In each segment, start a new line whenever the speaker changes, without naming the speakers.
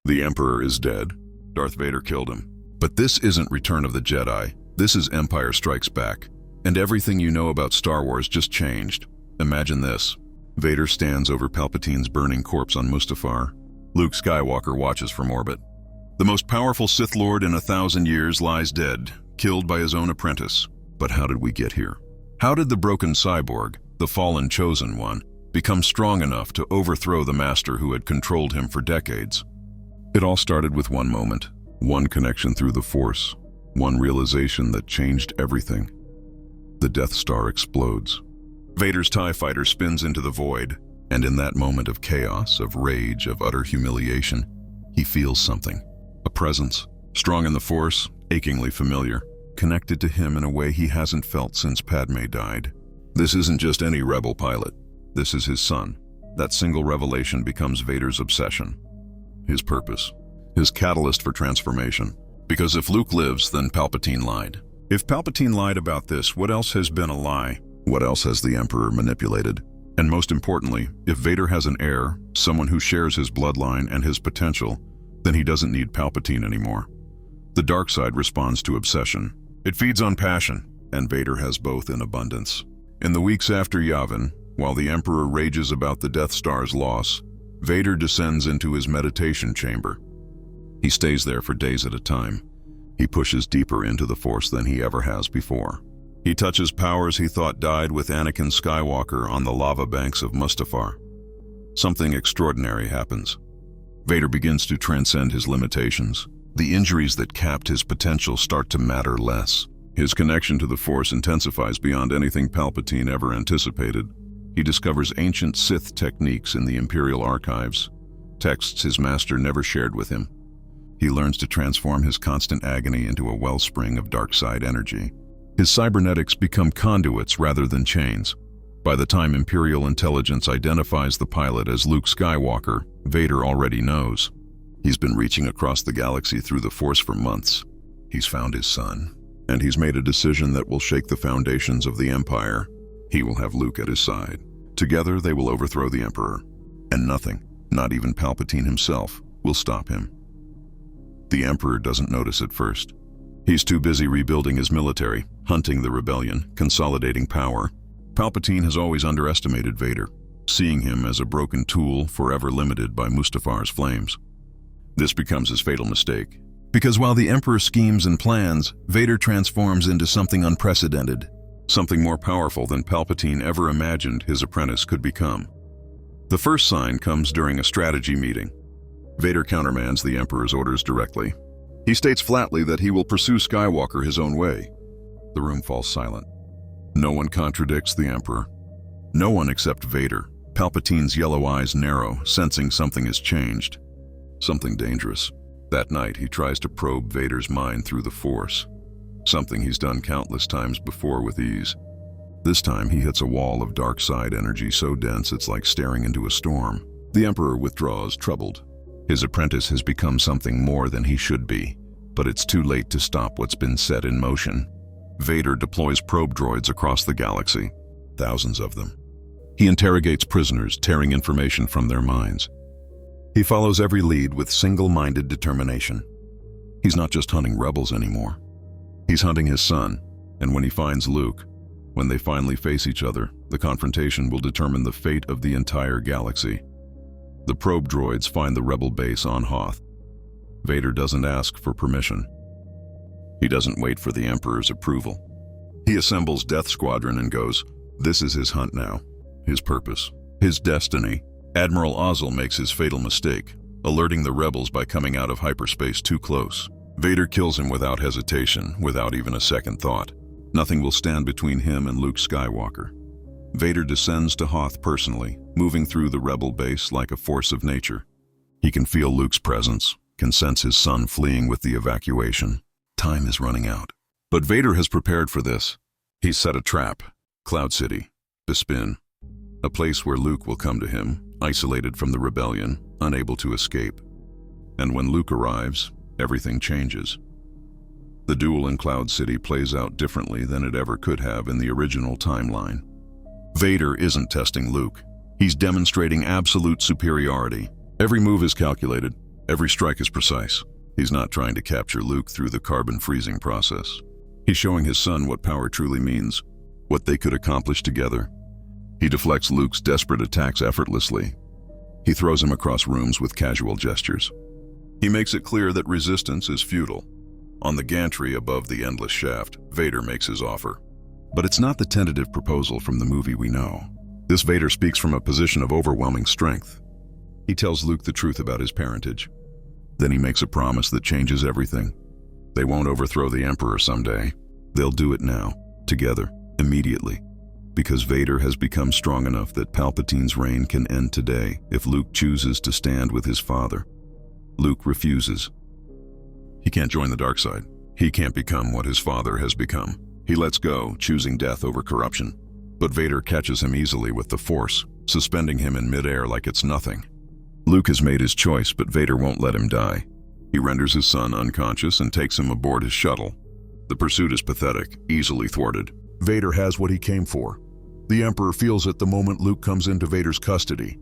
The Emperor is dead. Darth Vader killed him. But this isn't Return of the Jedi. This is Empire Strikes Back. And everything you know about Star Wars just changed. Imagine this. Vader stands over Palpatine's burning corpse on Mustafar. Luke Skywalker watches from orbit. The most powerful Sith Lord in 1,000 years lies dead, killed by his own apprentice. But how did we get here? How did the broken cyborg, the fallen chosen one, become strong enough to overthrow the master who had controlled him for decades? It all started with one moment, one connection through the Force, one realization that changed everything. The Death Star explodes. Vader's TIE fighter spins into the void, and in that moment of chaos, of rage, of utter humiliation, he feels something. A presence, strong in the Force, achingly familiar, connected to him in a way he hasn't felt since Padme died. This isn't just any rebel pilot. This is his son. That single revelation becomes Vader's obsession. His purpose. His catalyst for transformation. Because if Luke lives, then Palpatine lied. If Palpatine lied about this, what else has been a lie? What else has the Emperor manipulated? And most importantly, if Vader has an heir, someone who shares his bloodline and his potential, then he doesn't need Palpatine anymore. The dark side responds to obsession. It feeds on passion, and Vader has both in abundance. In the weeks after Yavin, while the Emperor rages about the Death Star's loss, Vader descends into his meditation chamber. He stays there for days at a time. He pushes deeper into the Force than he ever has before. He touches powers he thought died with Anakin Skywalker on the lava banks of Mustafar. Something extraordinary happens. Vader begins to transcend his limitations. The injuries that capped his potential start to matter less. His connection to the Force intensifies beyond anything Palpatine ever anticipated. He discovers ancient Sith techniques in the Imperial archives, texts his master never shared with him. He learns to transform his constant agony into a wellspring of dark side energy. His cybernetics become conduits rather than chains. By the time Imperial intelligence identifies the pilot as Luke Skywalker, Vader already knows. He's been reaching across the galaxy through the Force for months. He's found his son, and he's made a decision that will shake the foundations of the Empire. He will have Luke at his side. Together, they will overthrow the Emperor, and nothing, not even Palpatine himself, will stop him. The Emperor doesn't notice at first. He's too busy rebuilding his military, hunting the rebellion, consolidating power. Palpatine has always underestimated Vader, seeing him as a broken tool forever limited by Mustafar's flames. This becomes his fatal mistake. Because while the Emperor schemes and plans, Vader transforms into something unprecedented, something more powerful than Palpatine ever imagined his apprentice could become. The first sign comes during a strategy meeting. Vader countermands the Emperor's orders directly. He states flatly that he will pursue Skywalker his own way. The room falls silent. No one contradicts the Emperor. No one except Vader. Palpatine's yellow eyes narrow, sensing something has changed. Something dangerous. That night, he tries to probe Vader's mind through the Force. Something he's done countless times before with ease. This time, he hits a wall of dark side energy so dense it's like staring into a storm. The Emperor withdraws, troubled. His apprentice has become something more than he should be, but it's too late to stop what's been set in motion. Vader deploys probe droids across the galaxy, thousands of them. He interrogates prisoners, tearing information from their minds. He follows every lead with single-minded determination. He's not just hunting rebels anymore. He's hunting his son, and when he finds Luke, when they finally face each other, the confrontation will determine the fate of the entire galaxy. The probe droids find the rebel base on Hoth. Vader doesn't ask for permission. He doesn't wait for the Emperor's approval. He assembles Death Squadron and goes, this is his hunt now, his purpose, his destiny. Admiral Ozzel makes his fatal mistake, alerting the rebels by coming out of hyperspace too close. Vader kills him without hesitation, without even a second thought. Nothing will stand between him and Luke Skywalker. Vader descends to Hoth personally, moving through the rebel base like a force of nature. He can feel Luke's presence, can sense his son fleeing with the evacuation. Time is running out. But Vader has prepared for this. He's set a trap. Cloud City, Bespin, a place where Luke will come to him, isolated from the rebellion, unable to escape. And when Luke arrives, everything changes. The duel in Cloud City plays out differently than it ever could have in the original timeline. Vader isn't testing Luke. He's demonstrating absolute superiority. Every move is calculated, Every strike is precise. He's not trying to capture Luke through the carbon freezing process. He's showing his son what power truly means, what they could accomplish together. He deflects Luke's desperate attacks effortlessly. He throws him across rooms with casual gestures. He makes it clear that resistance is futile. On the gantry above the endless shaft, Vader makes his offer. But it's not the tentative proposal from the movie we know. This Vader speaks from a position of overwhelming strength. He tells Luke the truth about his parentage. Then he makes a promise that changes everything. They won't overthrow the Emperor someday. They'll do it now, together, immediately. Because Vader has become strong enough that Palpatine's reign can end today if Luke chooses to stand with his father. Luke refuses. He can't join the dark side. He can't become what his father has become. He lets go, choosing death over corruption. But Vader catches him easily with the Force, suspending him in midair like it's nothing. Luke has made his choice, but Vader won't let him die. He renders his son unconscious and takes him aboard his shuttle. The pursuit is pathetic, easily thwarted. Vader has what he came for. The Emperor feels it the moment Luke comes into Vader's custody.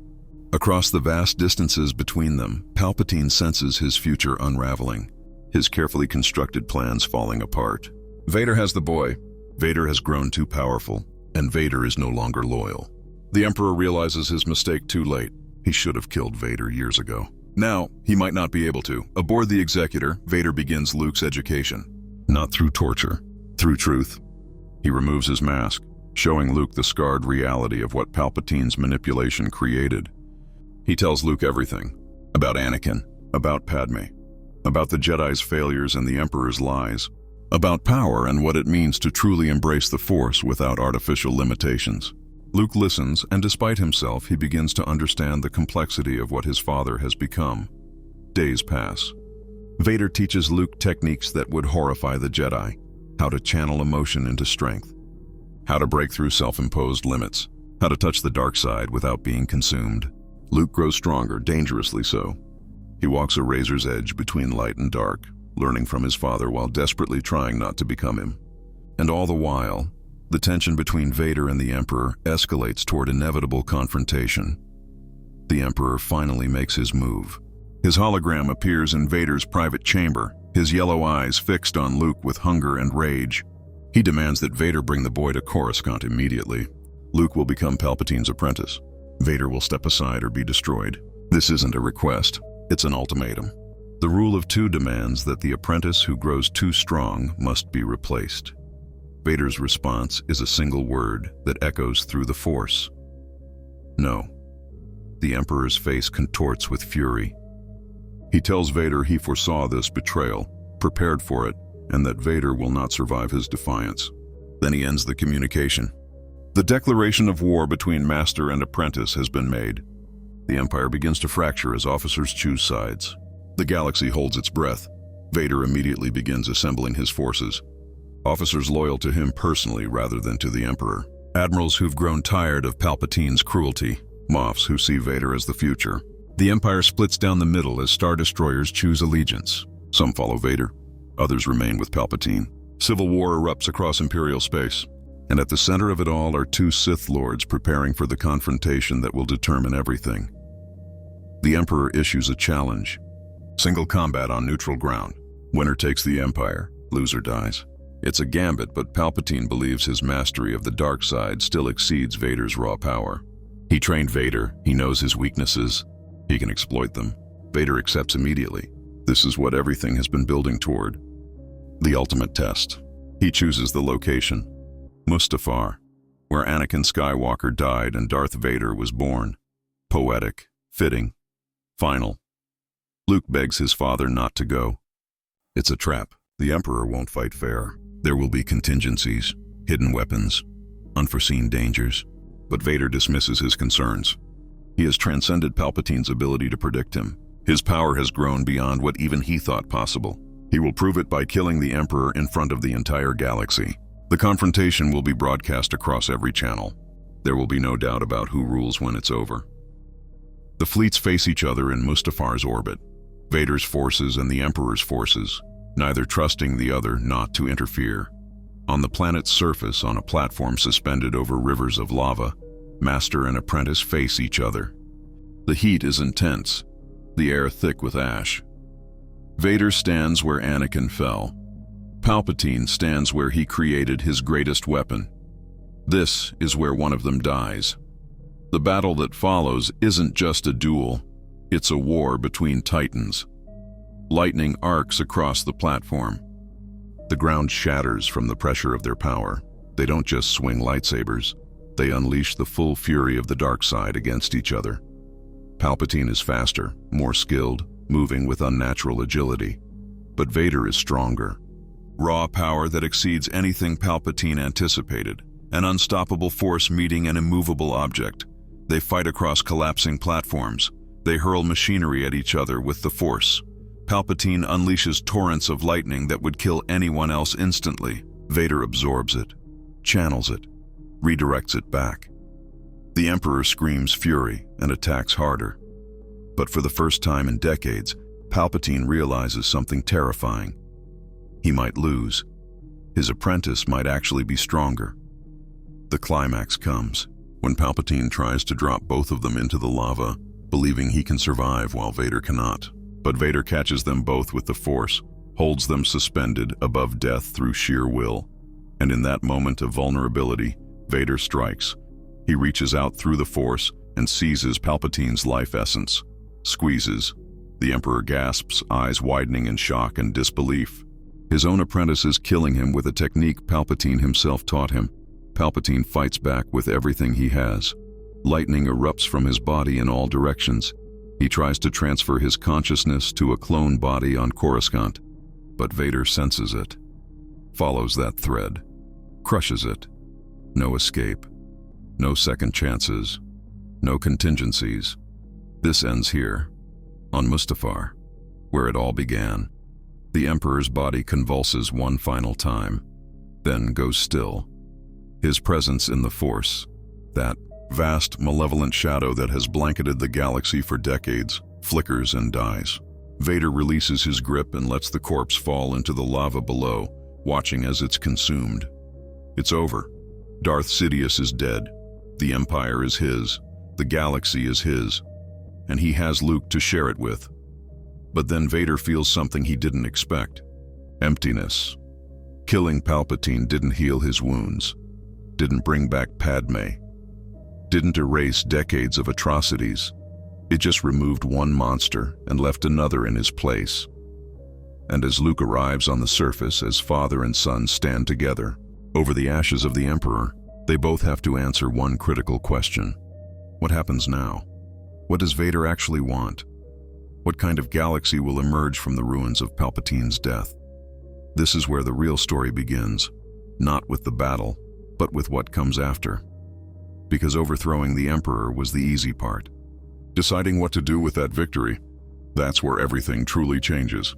Across the vast distances between them, Palpatine senses his future unraveling, his carefully constructed plans falling apart. Vader has the boy. Vader has grown too powerful, and Vader is no longer loyal. The Emperor realizes his mistake too late. He should have killed Vader years ago. Now, he might not be able to. Aboard the Executor, Vader begins Luke's education. Not through torture, through truth. He removes his mask, showing Luke the scarred reality of what Palpatine's manipulation created. He tells Luke everything. About Anakin, about Padme, about the Jedi's failures and the Emperor's lies, about power and what it means to truly embrace the Force without artificial limitations. Luke listens, and despite himself, he begins to understand the complexity of what his father has become. Days pass. Vader teaches Luke techniques that would horrify the Jedi: how to channel emotion into strength, how to break through self-imposed limits, how to touch the dark side without being consumed. Luke grows stronger, dangerously so. He walks a razor's edge between light and dark, learning from his father while desperately trying not to become him. And all the while, the tension between Vader and the Emperor escalates toward inevitable confrontation. The Emperor finally makes his move. His hologram appears in Vader's private chamber, his yellow eyes fixed on Luke with hunger and rage. He demands that Vader bring the boy to Coruscant immediately. Luke will become Palpatine's apprentice. Vader will step aside or be destroyed. This isn't a request, it's an ultimatum. The rule of two demands that the apprentice who grows too strong must be replaced. Vader's response is a single word that echoes through the Force. No. The Emperor's face contorts with fury. He tells Vader he foresaw this betrayal, prepared for it, and that Vader will not survive his defiance. Then he ends the communication. The declaration of war between master and apprentice has been made. The Empire begins to fracture as officers choose sides. The galaxy holds its breath. Vader immediately begins assembling his forces. Officers loyal to him personally rather than to the Emperor. Admirals who've grown tired of Palpatine's cruelty. Moffs who see Vader as the future. The Empire splits down the middle as Star Destroyers choose allegiance. Some follow Vader, others remain with Palpatine. Civil war erupts across Imperial space. And at the center of it all are two Sith Lords preparing for the confrontation that will determine everything. The Emperor issues a challenge. Single combat on neutral ground. Winner takes the Empire, loser dies. It's a gambit, but Palpatine believes his mastery of the dark side still exceeds Vader's raw power. He trained Vader, he knows his weaknesses, he can exploit them. Vader accepts immediately. This is what everything has been building toward. The ultimate test. He chooses the location. Mustafar, where Anakin Skywalker died and Darth Vader was born. Poetic, fitting, final. Luke begs his father not to go. It's a trap. The Emperor won't fight fair. There will be contingencies, hidden weapons, unforeseen dangers. But Vader dismisses his concerns. He has transcended Palpatine's ability to predict him. His power has grown beyond what even he thought possible. He will prove it by killing the Emperor in front of the entire galaxy. The confrontation will be broadcast across every channel. There will be no doubt about who rules when it's over. The fleets face each other in Mustafar's orbit. Vader's forces and the Emperor's forces, neither trusting the other not to interfere. On the planet's surface, on a platform suspended over rivers of lava, master and apprentice face each other. The heat is intense. the air thick with ash. Vader stands where Anakin fell. Palpatine stands where he created his greatest weapon. This is where one of them dies. The battle that follows isn't just a duel, it's a war between titans. Lightning arcs across the platform. The ground shatters from the pressure of their power. They don't just swing lightsabers, they unleash the full fury of the dark side against each other. Palpatine is faster, more skilled, moving with unnatural agility. But Vader is stronger. Raw power that exceeds anything Palpatine anticipated, an unstoppable force meeting an immovable object. They fight across collapsing platforms. They hurl machinery at each other with the Force. Palpatine unleashes torrents of lightning that would kill anyone else instantly. Vader absorbs it, channels it, redirects it back. The Emperor screams fury and attacks harder. But for the first time in decades, Palpatine realizes something terrifying. He might lose. His apprentice might actually be stronger. The climax comes when Palpatine tries to drop both of them into the lava, believing he can survive while Vader cannot. But Vader catches them both with the Force, holds them suspended above death through sheer will. And in that moment of vulnerability, Vader strikes. He reaches out through the Force and seizes Palpatine's life essence. Squeezes. The Emperor gasps, eyes widening in shock and disbelief. His own apprentice is killing him with a technique Palpatine himself taught him. Palpatine fights back with everything he has. Lightning erupts from his body in all directions. He tries to transfer his consciousness to a clone body on Coruscant, but Vader senses it, follows that thread, crushes it. No escape, no second chances, no contingencies. This ends here, on Mustafar, where it all began. The Emperor's body convulses one final time, then goes still. His presence in the Force, that vast, malevolent shadow that has blanketed the galaxy for decades, flickers and dies. Vader releases his grip and lets the corpse fall into the lava below, watching as it's consumed. It's over. Darth Sidious is dead. The Empire is his. The galaxy is his. And he has Luke to share it with. But then Vader feels something he didn't expect. Emptiness. Killing Palpatine didn't heal his wounds, didn't bring back Padme, didn't erase decades of atrocities. It just removed one monster and left another in his place. And as Luke arrives on the surface, as father and son stand together over the ashes of the Emperor, they both have to answer one critical question. What happens now? What does Vader actually want? What kind of galaxy will emerge from the ruins of Palpatine's death? This is where the real story begins, not with the battle, but with what comes after. Because overthrowing the Emperor was the easy part. Deciding what to do with that victory, that's where everything truly changes.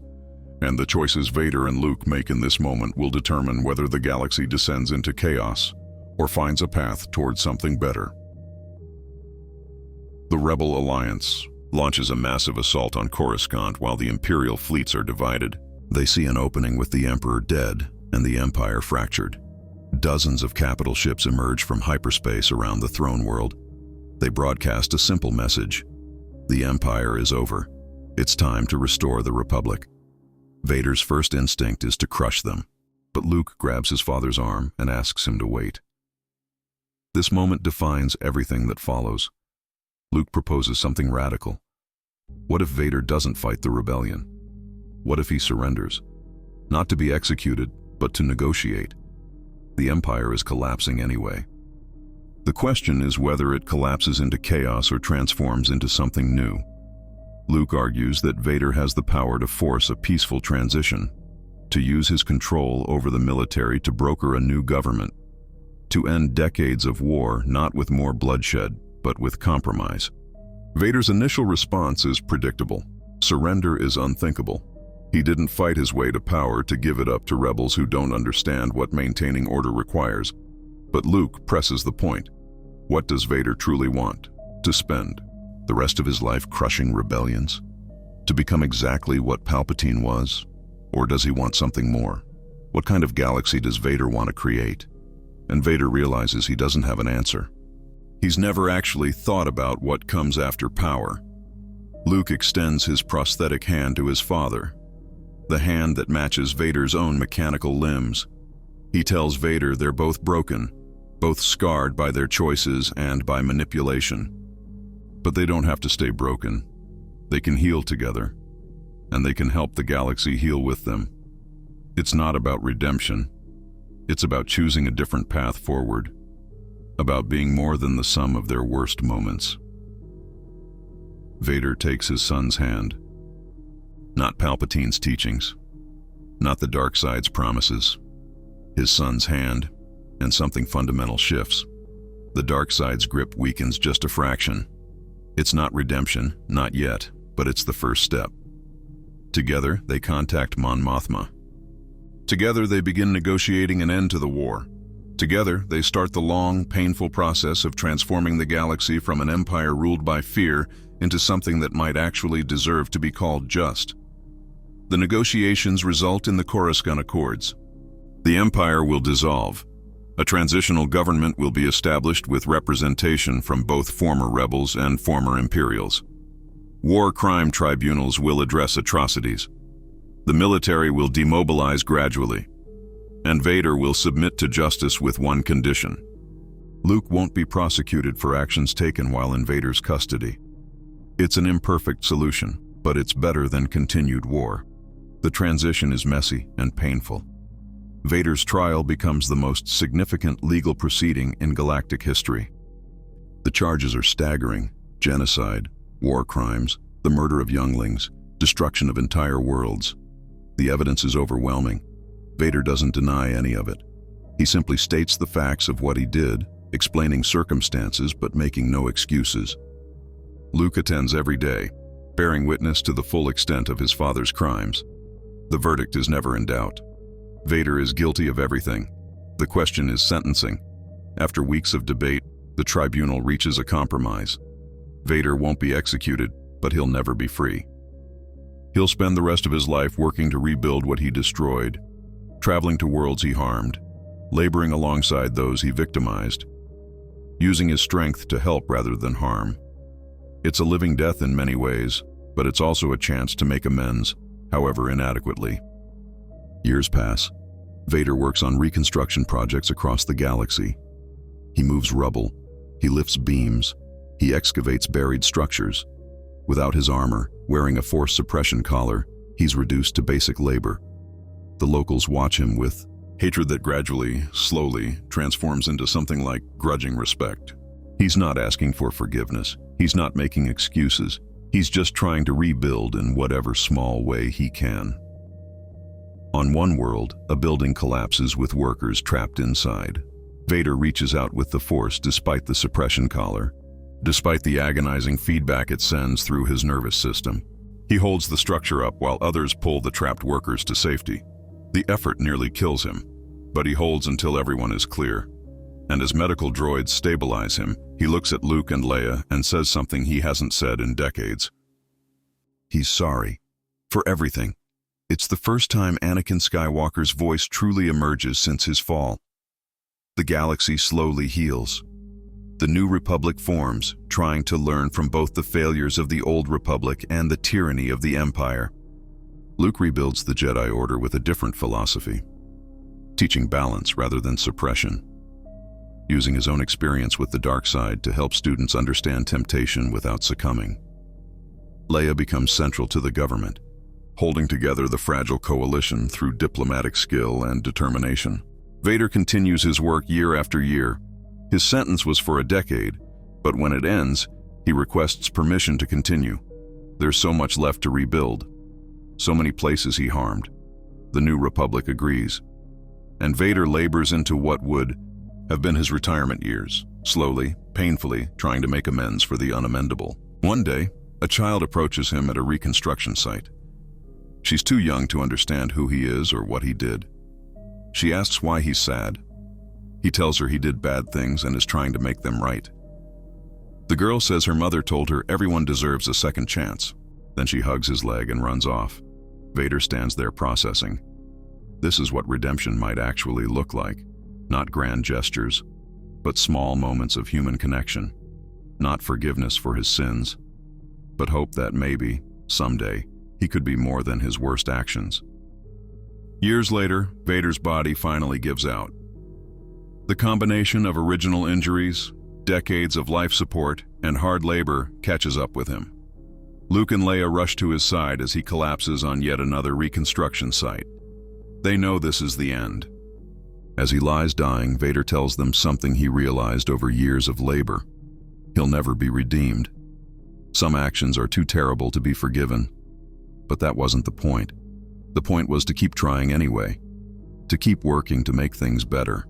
And the choices Vader and Luke make in this moment will determine whether the galaxy descends into chaos or finds a path towards something better. The Rebel Alliance launches a massive assault on Coruscant while the Imperial fleets are divided. They see an opening with the Emperor dead and the Empire fractured. Dozens of capital ships emerge from hyperspace around the throne world. They broadcast a simple message. The Empire is over. It's time to restore the Republic. Vader's first instinct is to crush them, but Luke grabs his father's arm and asks him to wait. This moment defines everything that follows. Luke proposes something radical. What if Vader doesn't fight the rebellion? What if he surrenders? Not to be executed, but to negotiate. The Empire is collapsing anyway. The question is whether it collapses into chaos or transforms into something new. Luke argues that Vader has the power to force a peaceful transition, to use his control over the military to broker a new government, to end decades of war not with more bloodshed, but with compromise. Vader's initial response is predictable. Surrender is unthinkable. He didn't fight his way to power to give it up to rebels who don't understand what maintaining order requires. But Luke presses the point. What does Vader truly want? To spend the rest of his life crushing rebellions? To become exactly what Palpatine was? Or does he want something more? What kind of galaxy does Vader want to create? And Vader realizes he doesn't have an answer. He's never actually thought about what comes after power. Luke extends his prosthetic hand to his father, the hand that matches Vader's own mechanical limbs. He tells Vader they're both broken, both scarred by their choices and by manipulation. But they don't have to stay broken. They can heal together, and they can help the galaxy heal with them. It's not about redemption. It's about choosing a different path forward, about being more than the sum of their worst moments. Vader takes his son's hand. Not Palpatine's teachings, not the dark side's promises. His son's hand, and something fundamental shifts. The dark side's grip weakens just a fraction. It's not redemption, not yet, but it's the first step. Together, they contact Mon Mothma. Together, they begin negotiating an end to the war. Together, they start the long, painful process of transforming the galaxy from an empire ruled by fear into something that might actually deserve to be called just. The negotiations result in the Coruscant Accords. The empire will dissolve. A transitional government will be established with representation from both former rebels and former Imperials. War crime tribunals will address atrocities. The military will demobilize gradually, and Vader will submit to justice with one condition. Luke won't be prosecuted for actions taken while in Vader's custody. It's an imperfect solution, but it's better than continued war. The transition is messy and painful. Vader's trial becomes the most significant legal proceeding in galactic history. The charges are staggering: genocide, war crimes, the murder of younglings, destruction of entire worlds. The evidence is overwhelming. Vader doesn't deny any of it. He simply states the facts of what he did, explaining circumstances but making no excuses. Luke attends every day, bearing witness to the full extent of his father's crimes. The verdict is never in doubt. Vader is guilty of everything. The question is sentencing. After weeks of debate, the tribunal reaches a compromise. Vader won't be executed, but he'll never be free. He'll spend the rest of his life working to rebuild what he destroyed, traveling to worlds he harmed, laboring alongside those he victimized, using his strength to help rather than harm. It's a living death in many ways, but it's also a chance to make amends, however inadequately. Years pass. Vader works on reconstruction projects across the galaxy. He moves rubble. He lifts beams. He excavates buried structures. Without his armor, wearing a force suppression collar, he's reduced to basic labor. The locals watch him with hatred that gradually, slowly, transforms into something like grudging respect. He's not asking for forgiveness. He's not making excuses. He's just trying to rebuild in whatever small way he can. On one world, a building collapses with workers trapped inside. Vader reaches out with the Force despite the suppression collar, despite the agonizing feedback it sends through his nervous system. He holds the structure up while others pull the trapped workers to safety. The effort nearly kills him, but he holds until everyone is clear. And as medical droids stabilize him, he looks at Luke and Leia and says something he hasn't said in decades. He's sorry. For everything. It's the first time Anakin Skywalker's voice truly emerges since his fall. The galaxy slowly heals. The New Republic forms, trying to learn from both the failures of the Old Republic and the tyranny of the Empire. Luke rebuilds the Jedi Order with a different philosophy, teaching balance rather than suppression, using his own experience with the dark side to help students understand temptation without succumbing. Leia becomes central to the government, holding together the fragile coalition through diplomatic skill and determination. Vader continues his work year after year. His sentence was for a decade, but when it ends, he requests permission to continue. There's so much left to rebuild, so many places he harmed. The New Republic agrees, and Vader labors into what would have been his retirement years, slowly, painfully, trying to make amends for the unamendable. One day, a child approaches him at a reconstruction site. She's too young to understand who he is or what he did. She asks why he's sad. He tells her he did bad things and is trying to make them right. The girl says her mother told her everyone deserves a second chance. Then she hugs his leg and runs off. Vader stands there processing. This is what redemption might actually look like. Not grand gestures, but small moments of human connection. Not forgiveness for his sins, but hoped that maybe, someday, he could be more than his worst actions. Years later, Vader's body finally gives out. The combination of original injuries, decades of life support, and hard labor catches up with him. Luke and Leia rush to his side as he collapses on yet another reconstruction site. They know this is the end. As he lies dying, Vader tells them something he realized over years of labor. He'll never be redeemed. Some actions are too terrible to be forgiven. But that wasn't the point. The point was to keep trying anyway, to keep working to make things better.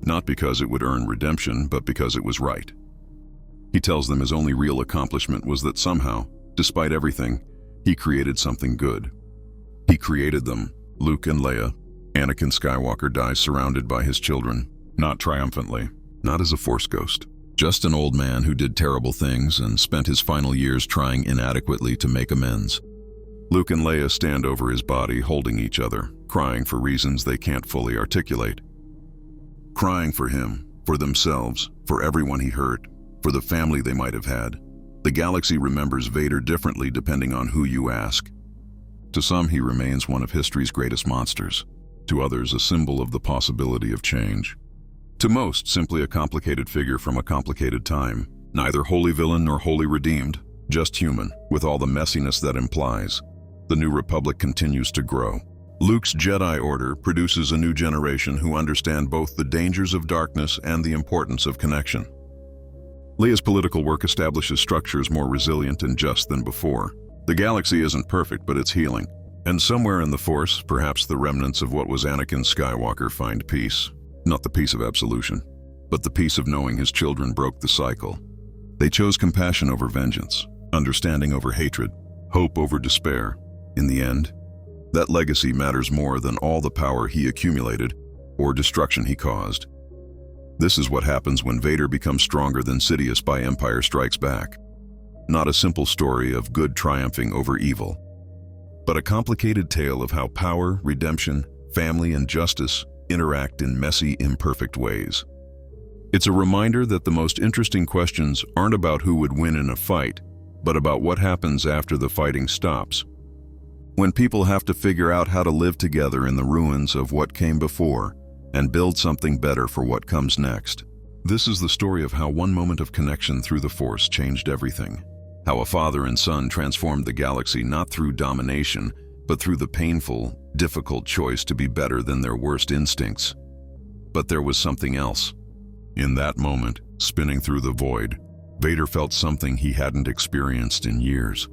Not because it would earn redemption, but because it was right. He tells them his only real accomplishment was that somehow, despite everything, he created something good. He created them, Luke and Leia. Anakin Skywalker dies surrounded by his children, not triumphantly, not as a Force ghost, just an old man who did terrible things and spent his final years trying inadequately to make amends. Luke and Leia stand over his body, holding each other, crying for reasons they can't fully articulate. Crying for him, for themselves, for everyone he hurt, for the family they might have had. The galaxy remembers Vader differently depending on who you ask. To some, he remains one of history's greatest monsters. To others, a symbol of the possibility of change. To most, simply a complicated figure from a complicated time. Neither wholly villain nor wholly redeemed, just human, with all the messiness that implies. The New Republic continues to grow. Luke's Jedi Order produces a new generation who understand both the dangers of darkness and the importance of connection. Leia's political work establishes structures more resilient and just than before. The galaxy isn't perfect, but it's healing. And somewhere in the Force, perhaps the remnants of what was Anakin Skywalker find peace. Not the peace of absolution, but the peace of knowing his children broke the cycle. They chose compassion over vengeance, understanding over hatred, hope over despair. In the end, that legacy matters more than all the power he accumulated or destruction he caused. This is what happens when Vader becomes stronger than Sidious by Empire Strikes Back. Not a simple story of good triumphing over evil, but a complicated tale of how power, redemption, family, and justice interact in messy, imperfect ways. It's a reminder that the most interesting questions aren't about who would win in a fight, but about what happens after the fighting stops. When people have to figure out how to live together in the ruins of what came before and build something better for what comes next. This is the story of how one moment of connection through the Force changed everything. How a father and son transformed the galaxy not through domination, but through the painful, difficult choice to be better than their worst instincts. But there was something else. In that moment, spinning through the void, Vader felt something he hadn't experienced in years.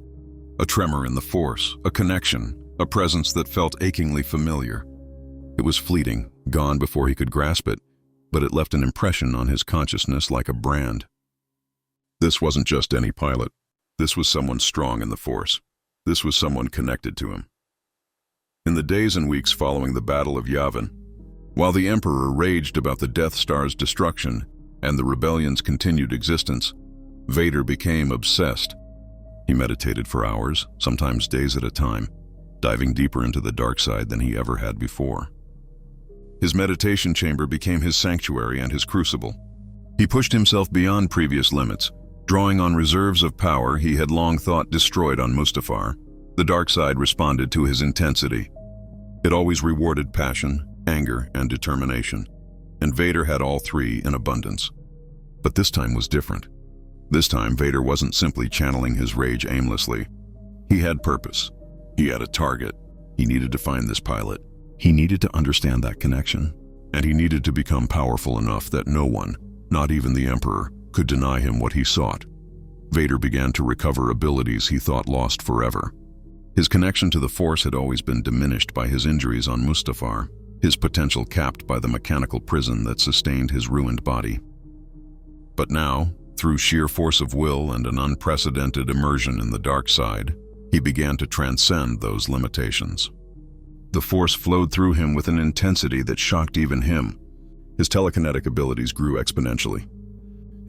A tremor in the Force, a connection, a presence that felt achingly familiar. It was fleeting, gone before he could grasp it, but it left an impression on his consciousness like a brand. This wasn't just any pilot. This was someone strong in the Force. This was someone connected to him. In the days and weeks following the Battle of Yavin, while the Emperor raged about the Death Star's destruction and the rebellion's continued existence, Vader became obsessed. He meditated for hours, sometimes days at a time, diving deeper into the dark side than he ever had before. His meditation chamber became his sanctuary and his crucible. He pushed himself beyond previous limits, drawing on reserves of power he had long thought destroyed on Mustafar. The dark side responded to his intensity. It always rewarded passion, anger, and determination, and Vader had all three in abundance. But this time was different. This time, Vader wasn't simply channeling his rage aimlessly. He had purpose. He had a target. He needed to find this pilot. He needed to understand that connection. And he needed to become powerful enough that no one, not even the Emperor, could deny him what he sought. Vader began to recover abilities he thought lost forever. His connection to the Force had always been diminished by his injuries on Mustafar, his potential capped by the mechanical prison that sustained his ruined body. But now, through sheer force of will and an unprecedented immersion in the dark side, he began to transcend those limitations. The Force flowed through him with an intensity that shocked even him. His telekinetic abilities grew exponentially.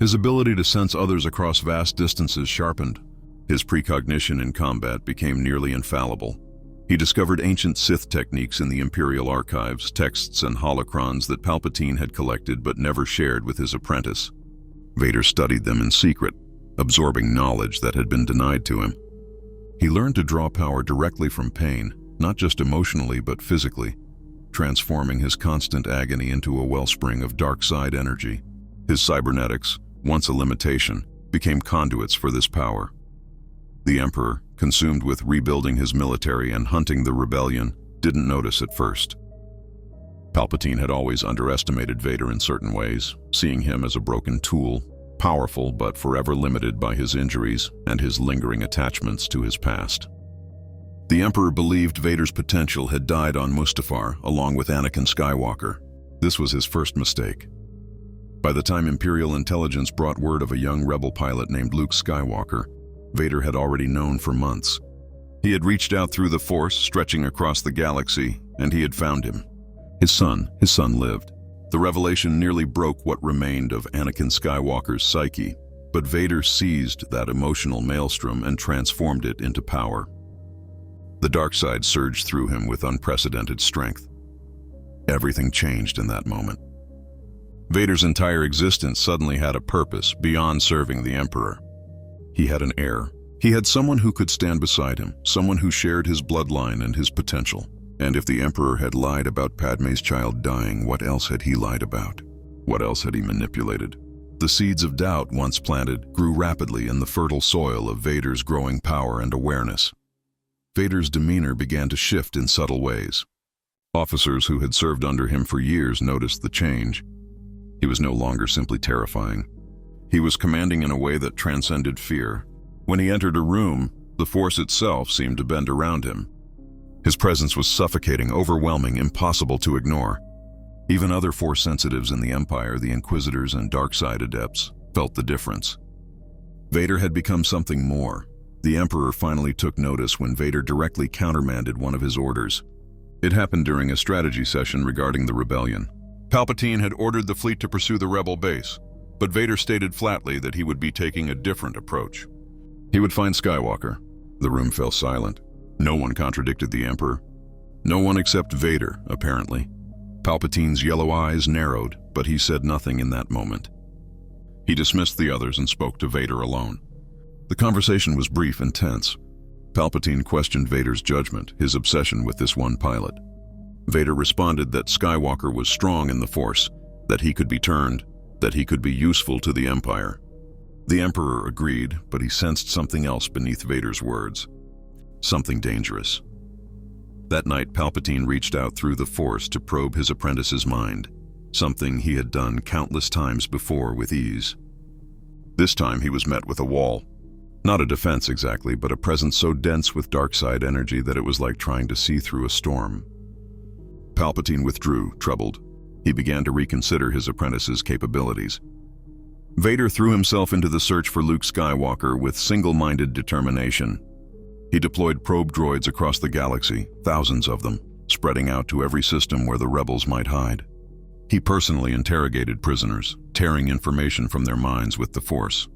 His ability to sense others across vast distances sharpened. His precognition in combat became nearly infallible. He discovered ancient Sith techniques in the Imperial archives, texts and holocrons that Palpatine had collected but never shared with his apprentice. Vader studied them in secret, absorbing knowledge that had been denied to him. He learned to draw power directly from pain, not just emotionally but physically, transforming his constant agony into a wellspring of dark side energy. His cybernetics, once a limitation, became conduits for this power. The Emperor, consumed with rebuilding his military and hunting the rebellion, didn't notice at first. Palpatine had always underestimated Vader in certain ways, seeing him as a broken tool, powerful but forever limited by his injuries and his lingering attachments to his past. The Emperor believed Vader's potential had died on Mustafar along with Anakin Skywalker. This was his first mistake. By the time Imperial intelligence brought word of a young rebel pilot named Luke Skywalker, Vader had already known for months. He had reached out through the Force, stretching across the galaxy, and he had found him. His son lived. The revelation nearly broke what remained of Anakin Skywalker's psyche, but Vader seized that emotional maelstrom and transformed it into power. The dark side surged through him with unprecedented strength. Everything changed in that moment. Vader's entire existence suddenly had a purpose beyond serving the Emperor. He had an heir. He had someone who could stand beside him, someone who shared his bloodline and his potential. And if the Emperor had lied about Padme's child dying, what else had he lied about? What else had he manipulated? The seeds of doubt once planted grew rapidly in the fertile soil of Vader's growing power and awareness. Vader's demeanor began to shift in subtle ways. Officers who had served under him for years noticed the change. He was no longer simply terrifying. He was commanding in a way that transcended fear. When he entered a room, the Force itself seemed to bend around him. His presence was suffocating, overwhelming, impossible to ignore. Even other Force sensitives in the Empire, the Inquisitors and Darkside adepts, felt the difference. Vader had become something more. The Emperor finally took notice when Vader directly countermanded one of his orders. It happened during a strategy session regarding the rebellion. Palpatine had ordered the fleet to pursue the rebel base, but Vader stated flatly that he would be taking a different approach. He would find Skywalker. The room fell silent. No one contradicted the Emperor. No one except Vader, apparently. Palpatine's yellow eyes narrowed, but he said nothing in that moment. He dismissed the others and spoke to Vader alone. The conversation was brief and tense. Palpatine questioned Vader's judgment, his obsession with this one pilot. Vader responded that Skywalker was strong in the Force, that he could be turned, that he could be useful to the Empire. The Emperor agreed, but he sensed something else beneath Vader's words. Something dangerous. That night, Palpatine reached out through the Force to probe his apprentice's mind, something he had done countless times before with ease. This time he was met with a wall. Not a defense exactly, but a presence so dense with dark side energy that it was like trying to see through a storm. Palpatine withdrew, troubled. He began to reconsider his apprentice's capabilities. Vader threw himself into the search for Luke Skywalker with single-minded determination. He deployed probe droids across the galaxy, thousands of them, spreading out to every system where the rebels might hide. He personally interrogated prisoners, tearing information from their minds with the Force.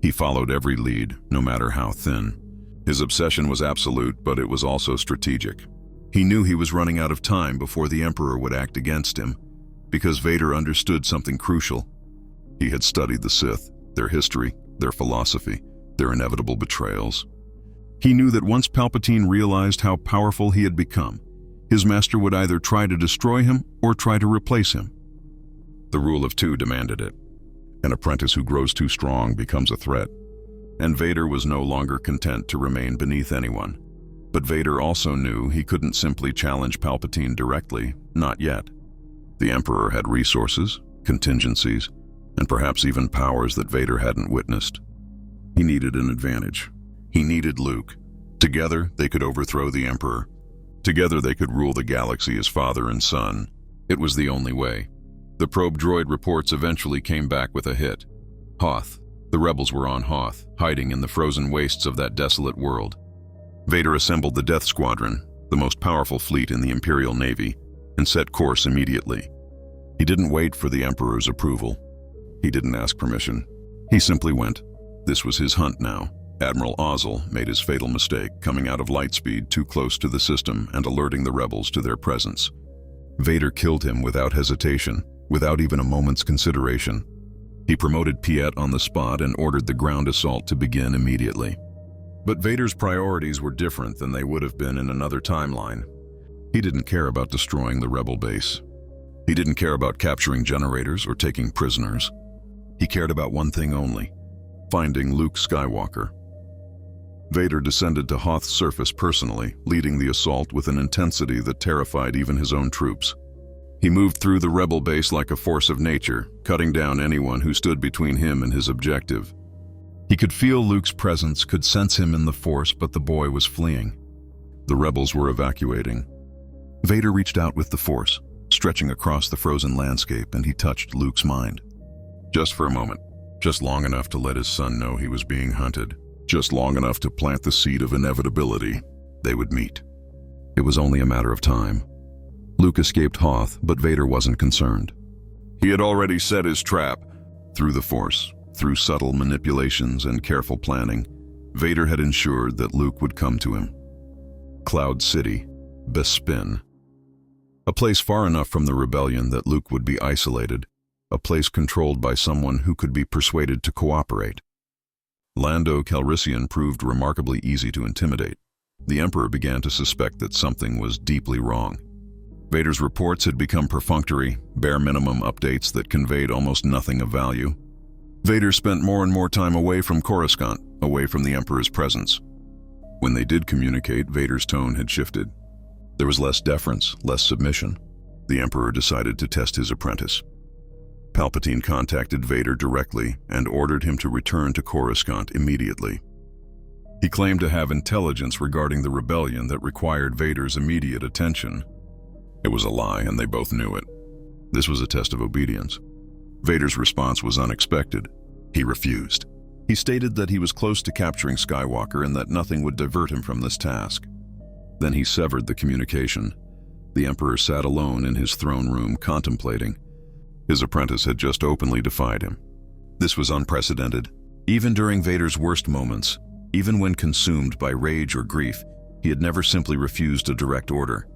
He followed every lead, no matter how thin. His obsession was absolute, but it was also strategic. He knew he was running out of time before the Emperor would act against him, because Vader understood something crucial. He had studied the Sith, their history, their philosophy, their inevitable betrayals. He knew that once Palpatine realized how powerful he had become, his master would either try to destroy him or try to replace him. The rule of two demanded it. An apprentice who grows too strong becomes a threat. And Vader was no longer content to remain beneath anyone. But Vader also knew he couldn't simply challenge Palpatine directly, not yet. The Emperor had resources, contingencies, and perhaps even powers that Vader hadn't witnessed. He needed an advantage. He needed Luke. Together, they could overthrow the Emperor. Together, they could rule the galaxy as father and son. It was the only way. The probe droid reports eventually came back with a hit. Hoth. The rebels were on Hoth, hiding in the frozen wastes of that desolate world. Vader assembled the Death Squadron, the most powerful fleet in the Imperial Navy, and set course immediately. He didn't wait for the Emperor's approval. He didn't ask permission. He simply went. This was his hunt now. Admiral Ozzel made his fatal mistake, coming out of light speed too close to the system and alerting the rebels to their presence. Vader killed him without hesitation, without even a moment's consideration. He promoted Piet on the spot and ordered the ground assault to begin immediately. But Vader's priorities were different than they would have been in another timeline. He didn't care about destroying the rebel base. He didn't care about capturing generators or taking prisoners. He cared about one thing only: finding Luke Skywalker. Vader descended to Hoth's surface personally, leading the assault with an intensity that terrified even his own troops. He moved through the rebel base like a force of nature, cutting down anyone who stood between him and his objective. He could feel Luke's presence, could sense him in the Force, but the boy was fleeing. The rebels were evacuating. Vader reached out with the Force, stretching across the frozen landscape, and he touched Luke's mind. Just for a moment, just long enough to let his son know he was being hunted, just long enough to plant the seed of inevitability. They would meet. It was only a matter of time. Luke escaped Hoth, but Vader wasn't concerned. He had already set his trap. Through the Force, through subtle manipulations and careful planning, Vader had ensured that Luke would come to him. Cloud City, Bespin. A place far enough from the rebellion that Luke would be isolated, a place controlled by someone who could be persuaded to cooperate. Lando Calrissian proved remarkably easy to intimidate. The Emperor began to suspect that something was deeply wrong. Vader's reports had become perfunctory, bare minimum updates that conveyed almost nothing of value. Vader spent more and more time away from Coruscant, away from the Emperor's presence. When they did communicate, Vader's tone had shifted. There was less deference, less submission. The Emperor decided to test his apprentice. Palpatine contacted Vader directly and ordered him to return to Coruscant immediately. He claimed to have intelligence regarding the rebellion that required Vader's immediate attention. It was a lie, and they both knew it. This was a test of obedience. Vader's response was unexpected. He refused. He stated that he was close to capturing Skywalker and that nothing would divert him from this task. Then he severed the communication. The Emperor sat alone in his throne room, contemplating. His apprentice had just openly defied him. This was unprecedented. Even during Vader's worst moments, even when consumed by rage or grief, he had never simply refused a direct order.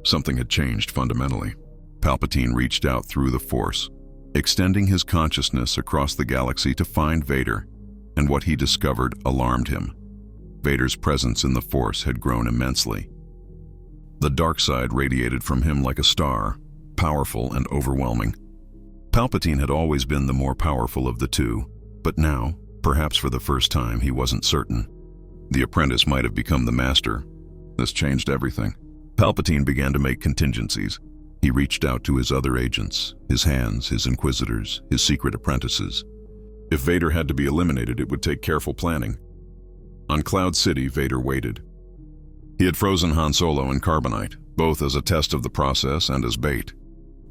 Something had changed fundamentally. Palpatine reached out through the Force, extending his consciousness across the galaxy to find Vader, and what he discovered alarmed him. Vader's presence in the Force had grown immensely. The dark side radiated from him like a star, powerful and overwhelming. Palpatine had always been the more powerful of the two, but now, perhaps for the first time, he wasn't certain. The apprentice might have become the master. This changed everything. Palpatine began to make contingencies. He reached out to his other agents, his hands, his inquisitors, his secret apprentices. If Vader had to be eliminated, it would take careful planning. On Cloud City, Vader waited. He had frozen Han Solo in carbonite, both as a test of the process and as bait.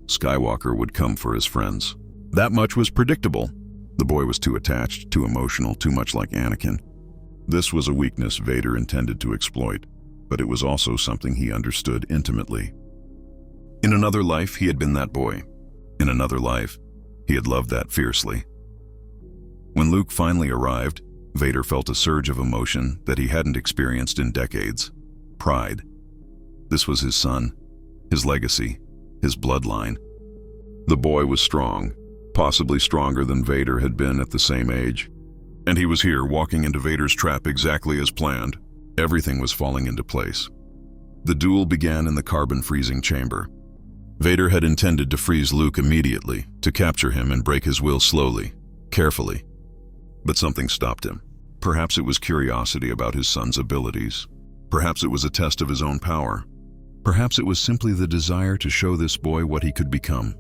Skywalker would come for his friends. That much was predictable. The boy was too attached, too emotional, too much like Anakin. This was a weakness Vader intended to exploit, but it was also something he understood intimately. In another life, he had been that boy. In another life, he had loved that fiercely. When Luke finally arrived, Vader felt a surge of emotion that he hadn't experienced in decades. Pride. This was his son, his legacy, his bloodline. The boy was strong, possibly stronger than Vader had been at the same age. And he was here, walking into Vader's trap exactly as planned. Everything was falling into place. The duel began in the carbon freezing chamber. Vader had intended to freeze Luke immediately, to capture him and break his will slowly, carefully. But something stopped him. Perhaps it was curiosity about his son's abilities. Perhaps it was a test of his own power. Perhaps it was simply the desire to show this boy what he could become.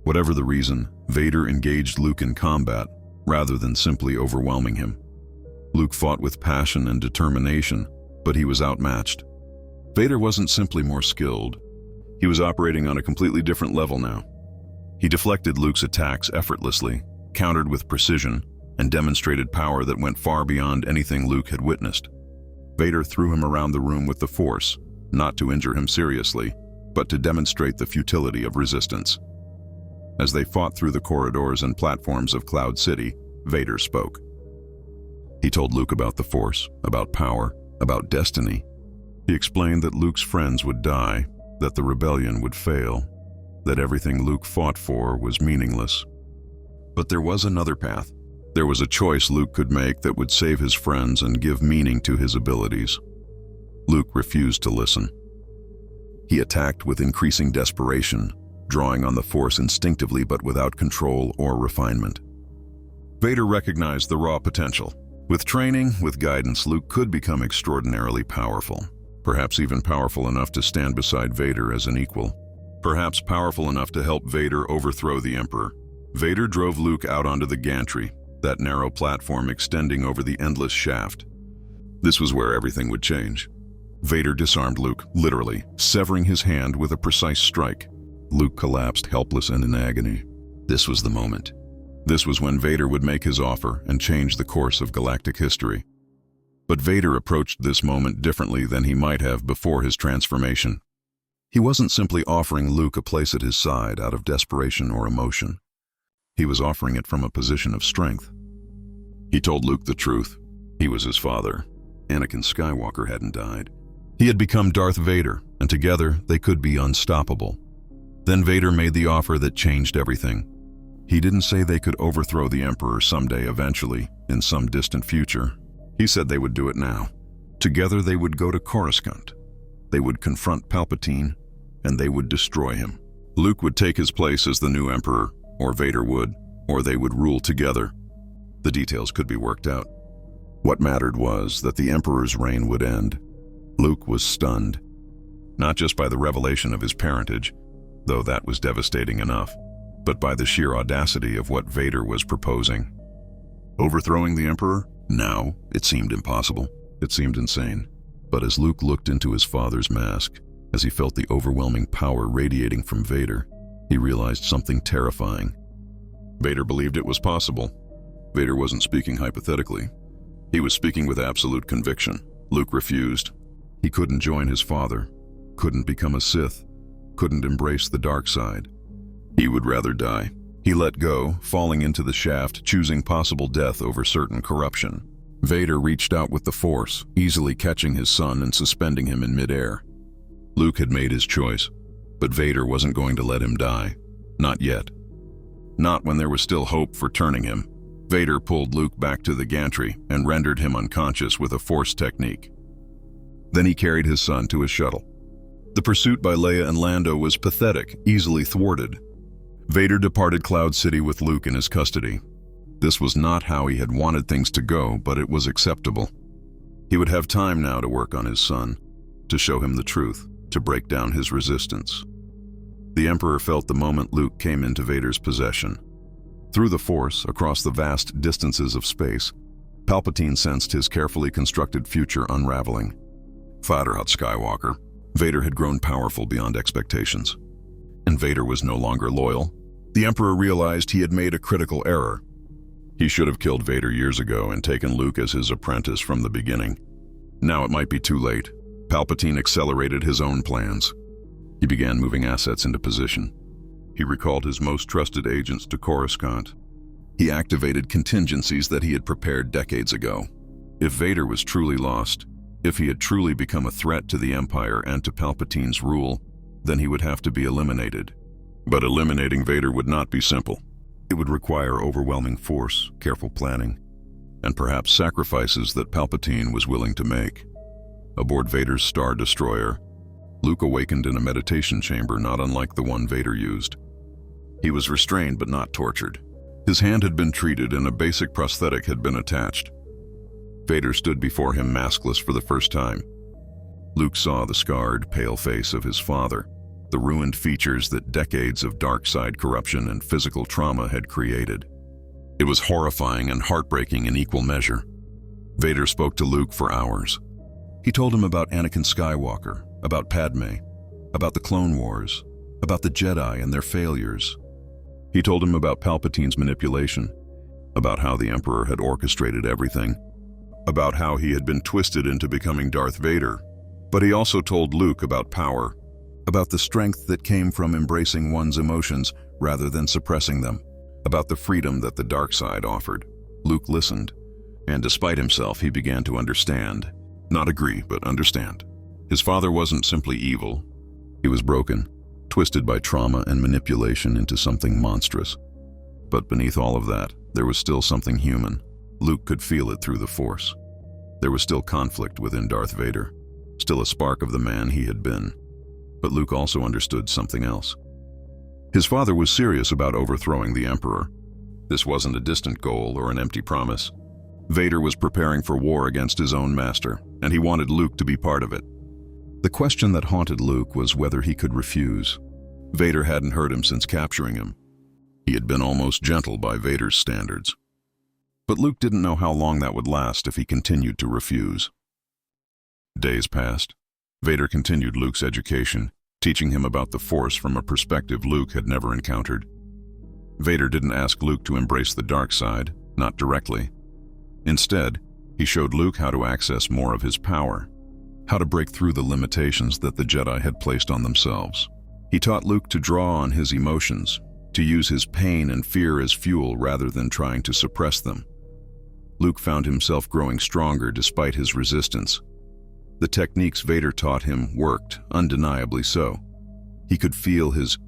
Whatever the reason, Vader engaged Luke in combat, rather than simply overwhelming him. Luke fought with passion and determination, but he was outmatched. Vader wasn't simply more skilled. He was operating on a completely different level now. He deflected Luke's attacks effortlessly, countered with precision, and demonstrated power that went far beyond anything Luke had witnessed. Vader threw him around the room with the Force, not to injure him seriously, but to demonstrate the futility of resistance. As they fought through the corridors and platforms of Cloud City, Vader spoke. He told Luke about the Force, about power, about destiny. He explained that Luke's friends would die, that the rebellion would fail, that everything Luke fought for was meaningless. But there was another path. There was a choice Luke could make that would save his friends and give meaning to his abilities. Luke refused to listen. He attacked with increasing desperation, drawing on the Force instinctively but without control or refinement. Vader recognized the raw potential. With training, with guidance, Luke could become extraordinarily powerful. Perhaps even powerful enough to stand beside Vader as an equal. Perhaps powerful enough to help Vader overthrow the Emperor. Vader drove Luke out onto the gantry, that narrow platform extending over the endless shaft. This was where everything would change. Vader disarmed Luke, literally, severing his hand with a precise strike. Luke collapsed, helpless and in agony. This was the moment. This was when Vader would make his offer and change the course of galactic history. But Vader approached this moment differently than he might have before his transformation. He wasn't simply offering Luke a place at his side out of desperation or emotion. He was offering it from a position of strength. He told Luke the truth. He was his father. Anakin Skywalker hadn't died. He had become Darth Vader, and together they could be unstoppable. Then Vader made the offer that changed everything. He didn't say they could overthrow the Emperor someday eventually, in some distant future. He said they would do it now. Together they would go to Coruscant. They would confront Palpatine, and they would destroy him. Luke would take his place as the new Emperor, or Vader would, or they would rule together. The details could be worked out. What mattered was that the Emperor's reign would end. Luke was stunned, not just by the revelation of his parentage, though that was devastating enough, but by the sheer audacity of what Vader was proposing. Overthrowing the Emperor? Now, it seemed impossible. It seemed insane. But as Luke looked into his father's mask, as he felt the overwhelming power radiating from Vader, he realized something terrifying. Vader believed it was possible. Vader wasn't speaking hypothetically. He was speaking with absolute conviction. Luke refused. He couldn't join his father, couldn't become a Sith, couldn't embrace the dark side. He would rather die. He let go, falling into the shaft, choosing possible death over certain corruption. Vader reached out with the Force, easily catching his son and suspending him in midair. Luke had made his choice, but Vader wasn't going to let him die. Not yet. Not when there was still hope for turning him. Vader pulled Luke back to the gantry and rendered him unconscious with a Force technique. Then he carried his son to his shuttle. The pursuit by Leia and Lando was pathetic, easily thwarted. Vader departed Cloud City with Luke in his custody. This was not how he had wanted things to go, but it was acceptable. He would have time now to work on his son, to show him the truth, to break down his resistance. The Emperor felt the moment Luke came into Vader's possession. Through the Force, across the vast distances of space, Palpatine sensed his carefully constructed future unraveling. Vader Skywalker. Vader had grown powerful beyond expectations. And Vader was no longer loyal. The Emperor realized he had made a critical error. He should have killed Vader years ago and taken Luke as his apprentice from the beginning. Now it might be too late. Palpatine accelerated his own plans. He began moving assets into position. He recalled his most trusted agents to Coruscant. He activated contingencies that he had prepared decades ago. If Vader was truly lost, if he had truly become a threat to the Empire and to Palpatine's rule, then he would have to be eliminated. But eliminating Vader would not be simple. It would require overwhelming force, careful planning, and perhaps sacrifices that Palpatine was willing to make. Aboard Vader's Star Destroyer, Luke awakened in a meditation chamber not unlike the one Vader used. He was restrained but not tortured. His hand had been treated and a basic prosthetic had been attached. Vader stood before him maskless for the first time. Luke saw the scarred, pale face of his father, the ruined features that decades of dark side corruption and physical trauma had created. It was horrifying and heartbreaking in equal measure. Vader spoke to Luke for hours. He told him about Anakin Skywalker, about Padme, about the Clone Wars, about the Jedi and their failures. He told him about Palpatine's manipulation, about how the Emperor had orchestrated everything, about how he had been twisted into becoming Darth Vader. But he also told Luke about power, about the strength that came from embracing one's emotions rather than suppressing them, about the freedom that the dark side offered. Luke listened, and despite himself, he began to understand. Not agree, but understand. His father wasn't simply evil. He was broken, twisted by trauma and manipulation into something monstrous. But beneath all of that, there was still something human. Luke could feel it through the Force. There was still conflict within Darth Vader, still a spark of the man he had been. But Luke also understood something else. His father was serious about overthrowing the Emperor. This wasn't a distant goal or an empty promise. Vader was preparing for war against his own master, and he wanted Luke to be part of it. The question that haunted Luke was whether he could refuse. Vader hadn't hurt him since capturing him. He had been almost gentle by Vader's standards. But Luke didn't know how long that would last if he continued to refuse. Days passed. Vader continued Luke's education, teaching him about the Force from a perspective Luke had never encountered. Vader didn't ask Luke to embrace the dark side, not directly. Instead, he showed Luke how to access more of his power, how to break through the limitations that the Jedi had placed on themselves. He taught Luke to draw on his emotions, to use his pain and fear as fuel rather than trying to suppress them. Luke found himself growing stronger despite his resistance. The techniques Vader taught him worked, undeniably so. He could feel his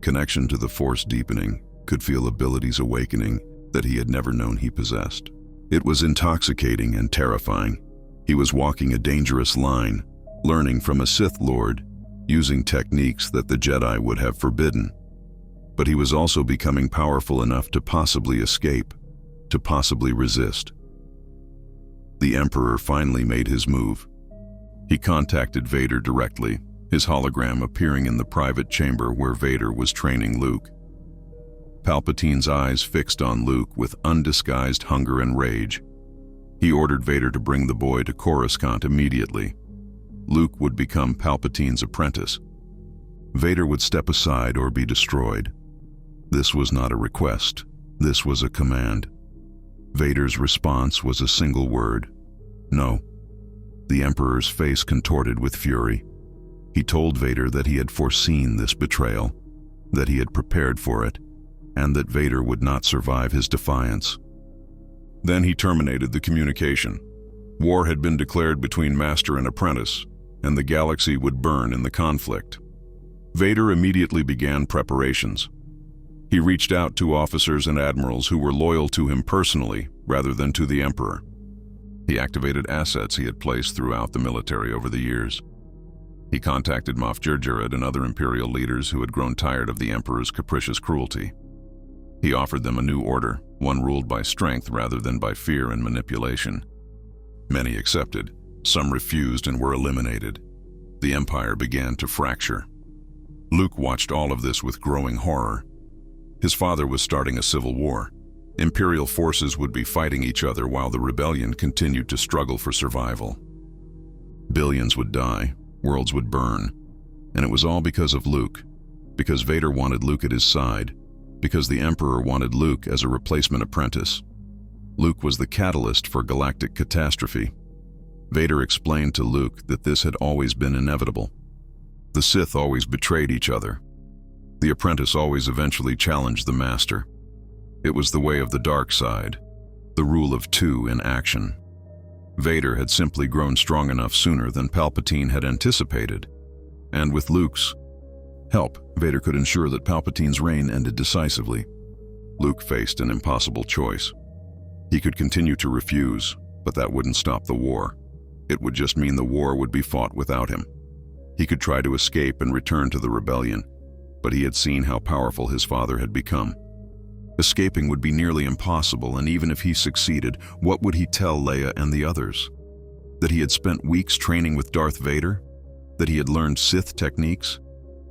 connection to the Force deepening, could feel abilities awakening that he had never known he possessed. It was intoxicating and terrifying. He was walking a dangerous line, learning from a Sith Lord, using techniques that the Jedi would have forbidden. But he was also becoming powerful enough to possibly escape, to possibly resist. The Emperor finally made his move. He contacted Vader directly, his hologram appearing in the private chamber where Vader was training Luke. Palpatine's eyes fixed on Luke with undisguised hunger and rage. He ordered Vader to bring the boy to Coruscant immediately. Luke would become Palpatine's apprentice. Vader would step aside or be destroyed. This was not a request. This was a command. Vader's response was a single word: no. The Emperor's face contorted with fury. He told Vader that he had foreseen this betrayal, that he had prepared for it, and that Vader would not survive his defiance. Then he terminated the communication. War had been declared between master and apprentice, and the galaxy would burn in the conflict. Vader immediately began preparations. He reached out to officers and admirals who were loyal to him personally rather than to the Emperor. He activated assets he had placed throughout the military over the years. He contacted Moff Jerjerrod and other Imperial leaders who had grown tired of the Emperor's capricious cruelty. He offered them a new order, one ruled by strength rather than by fear and manipulation. Many accepted, some refused and were eliminated. The Empire began to fracture. Luke watched all of this with growing horror. His father was starting a civil war. Imperial forces would be fighting each other while the rebellion continued to struggle for survival. Billions would die, worlds would burn, and it was all because of Luke, because Vader wanted Luke at his side, because the Emperor wanted Luke as a replacement apprentice. Luke was the catalyst for galactic catastrophe. Vader explained to Luke that this had always been inevitable. The Sith always betrayed each other. The apprentice always eventually challenged the master. It was the way of the dark side, the rule of two in action. Vader had simply grown strong enough sooner than Palpatine had anticipated, and with Luke's help, Vader could ensure that Palpatine's reign ended decisively. Luke faced an impossible choice. He could continue to refuse, but that wouldn't stop the war. It would just mean the war would be fought without him. He could try to escape and return to the rebellion, but he had seen how powerful his father had become. Escaping would be nearly impossible, and even if he succeeded, what would he tell Leia and the others? That he had spent weeks training with Darth Vader? That he had learned Sith techniques?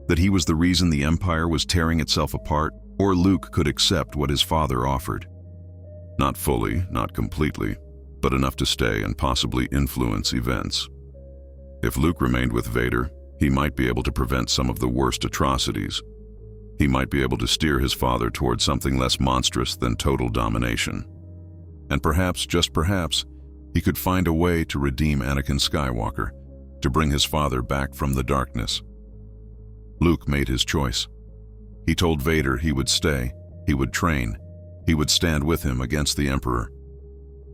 That he was the reason the Empire was tearing itself apart? Or Luke could accept what his father offered? Not fully, not completely, but enough to stay and possibly influence events. If Luke remained with Vader, he might be able to prevent some of the worst atrocities. He might be able to steer his father towards something less monstrous than total domination. And perhaps, just perhaps, he could find a way to redeem Anakin Skywalker, to bring his father back from the darkness. Luke made his choice. He told Vader he would stay, he would train, he would stand with him against the Emperor.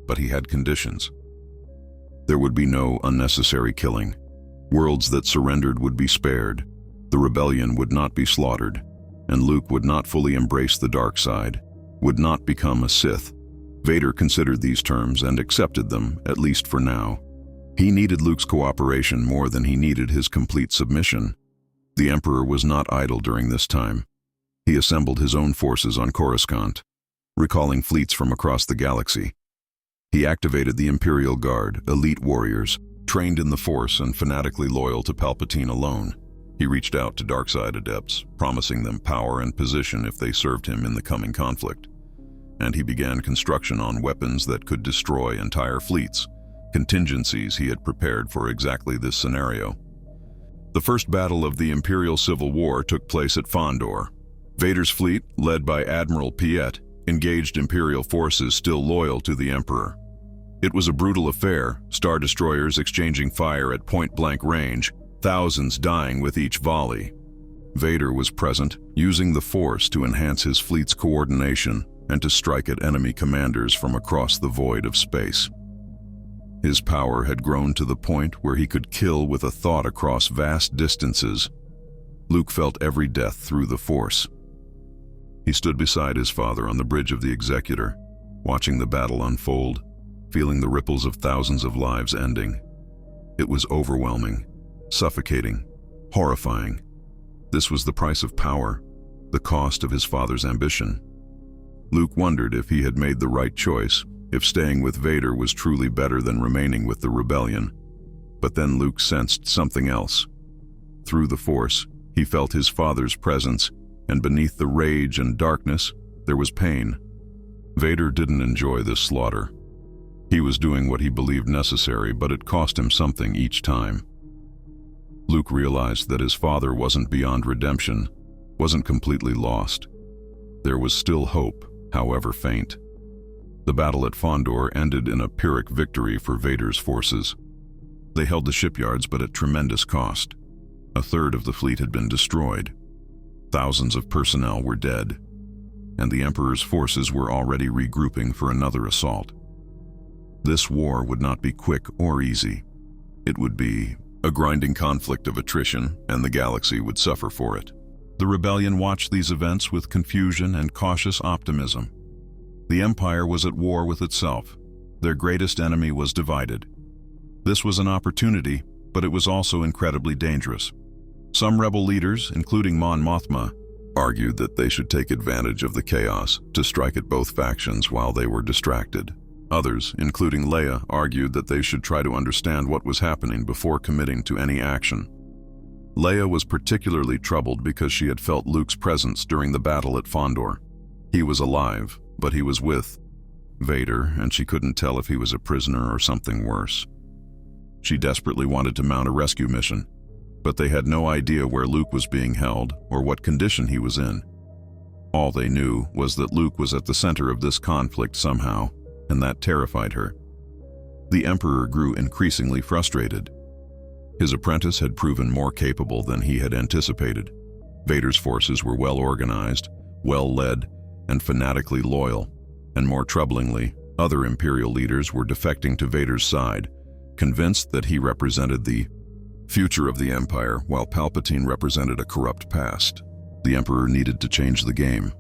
But he had conditions. There would be no unnecessary killing. Worlds that surrendered would be spared. The rebellion would not be slaughtered, and Luke would not fully embrace the dark side. would not become a Sith. Vader considered these terms and accepted them, at least for now. He needed Luke's cooperation more than he needed his complete submission. The Emperor was not idle during this time. He assembled his own forces on Coruscant, recalling fleets from across the galaxy. He activated the Imperial Guard, elite warriors, trained in the Force and fanatically loyal to Palpatine alone. He reached out to dark-side adepts, promising them power and position if they served him in the coming conflict. And he began construction on weapons that could destroy entire fleets, contingencies he had prepared for exactly this scenario. The first battle of the Imperial Civil War took place at Fondor. Vader's fleet, led by Admiral Piet, engaged Imperial forces still loyal to the Emperor. It was a brutal affair, Star Destroyers exchanging fire at point-blank range, thousands dying with each volley. Vader was present, using the Force to enhance his fleet's coordination and to strike at enemy commanders from across the void of space. His power had grown to the point where he could kill with a thought across vast distances. Luke felt every death through the Force. He stood beside his father on the bridge of the Executor, watching the battle unfold, feeling the ripples of thousands of lives ending. It was overwhelming, suffocating, horrifying. This was the price of power, the cost of his father's ambition. Luke wondered if he had made the right choice, if staying with Vader was truly better than remaining with the rebellion. But then Luke sensed something else. Through the Force, he felt his father's presence, and beneath the rage and darkness, there was pain. Vader didn't enjoy this slaughter. He was doing what he believed necessary, but it cost him something each time. Luke realized that his father wasn't beyond redemption, wasn't completely lost. There was still hope, however faint. The battle at Fondor ended in a Pyrrhic victory for Vader's forces. They held the shipyards, but at tremendous cost. A third of the fleet had been destroyed. Thousands of personnel were dead, and the Emperor's forces were already regrouping for another assault. This war would not be quick or easy. It would be a grinding conflict of attrition, and the galaxy would suffer for it. The rebellion watched these events with confusion and cautious optimism. The Empire was at war with itself. Their greatest enemy was divided. This was an opportunity, but it was also incredibly dangerous. Some rebel leaders, including Mon Mothma, argued that they should take advantage of the chaos to strike at both factions while they were distracted. Others, including Leia, argued that they should try to understand what was happening before committing to any action. Leia was particularly troubled because she had felt Luke's presence during the battle at Fondor. He was alive, but he was with Vader, and she couldn't tell if he was a prisoner or something worse. She desperately wanted to mount a rescue mission, but they had no idea where Luke was being held or what condition he was in. All they knew was that Luke was at the center of this conflict somehow, and that terrified her. The Emperor grew increasingly frustrated. His apprentice had proven more capable than he had anticipated. Vader's forces were well organized, well led, and fanatically loyal, and more troublingly, other Imperial leaders were defecting to Vader's side, convinced that he represented the future of the Empire while Palpatine represented a corrupt past. The Emperor needed to change the game.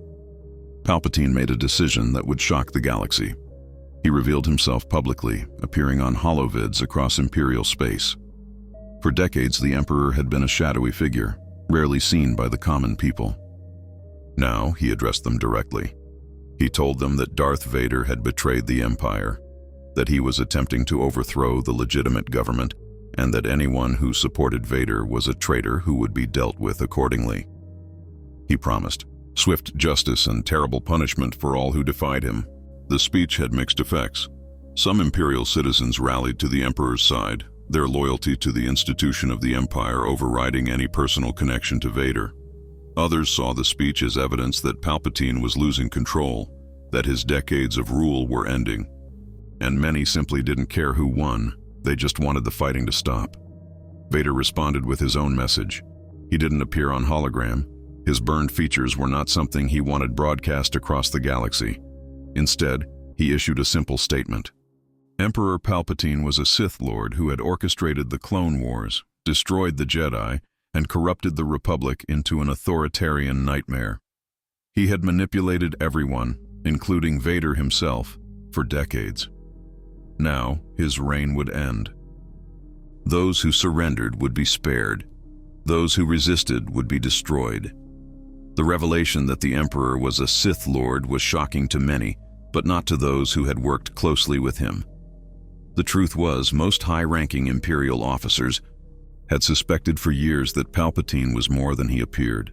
Palpatine made a decision that would shock the galaxy. He revealed himself publicly, appearing on holovids across Imperial space. For decades, the Emperor had been a shadowy figure, rarely seen by the common people. Now, he addressed them directly. He told them that Darth Vader had betrayed the Empire, that he was attempting to overthrow the legitimate government, and that anyone who supported Vader was a traitor who would be dealt with accordingly. He promised swift justice and terrible punishment for all who defied him. The speech had mixed effects. Some Imperial citizens rallied to the Emperor's side, their loyalty to the institution of the Empire overriding any personal connection to Vader. Others saw the speech as evidence that Palpatine was losing control, that his decades of rule were ending. And many simply didn't care who won, they just wanted the fighting to stop. Vader responded with his own message. He didn't appear on hologram. His burned features were not something he wanted broadcast across the galaxy. Instead, he issued a simple statement. Emperor Palpatine was a Sith Lord who had orchestrated the Clone Wars, destroyed the Jedi, and corrupted the Republic into an authoritarian nightmare. He had manipulated everyone, including Vader himself, for decades. Now, his reign would end. Those who surrendered would be spared. Those who resisted would be destroyed. The revelation that the Emperor was a Sith Lord was shocking to many, but not to those who had worked closely with him. The truth was, most high-ranking Imperial officers had suspected for years that Palpatine was more than he appeared.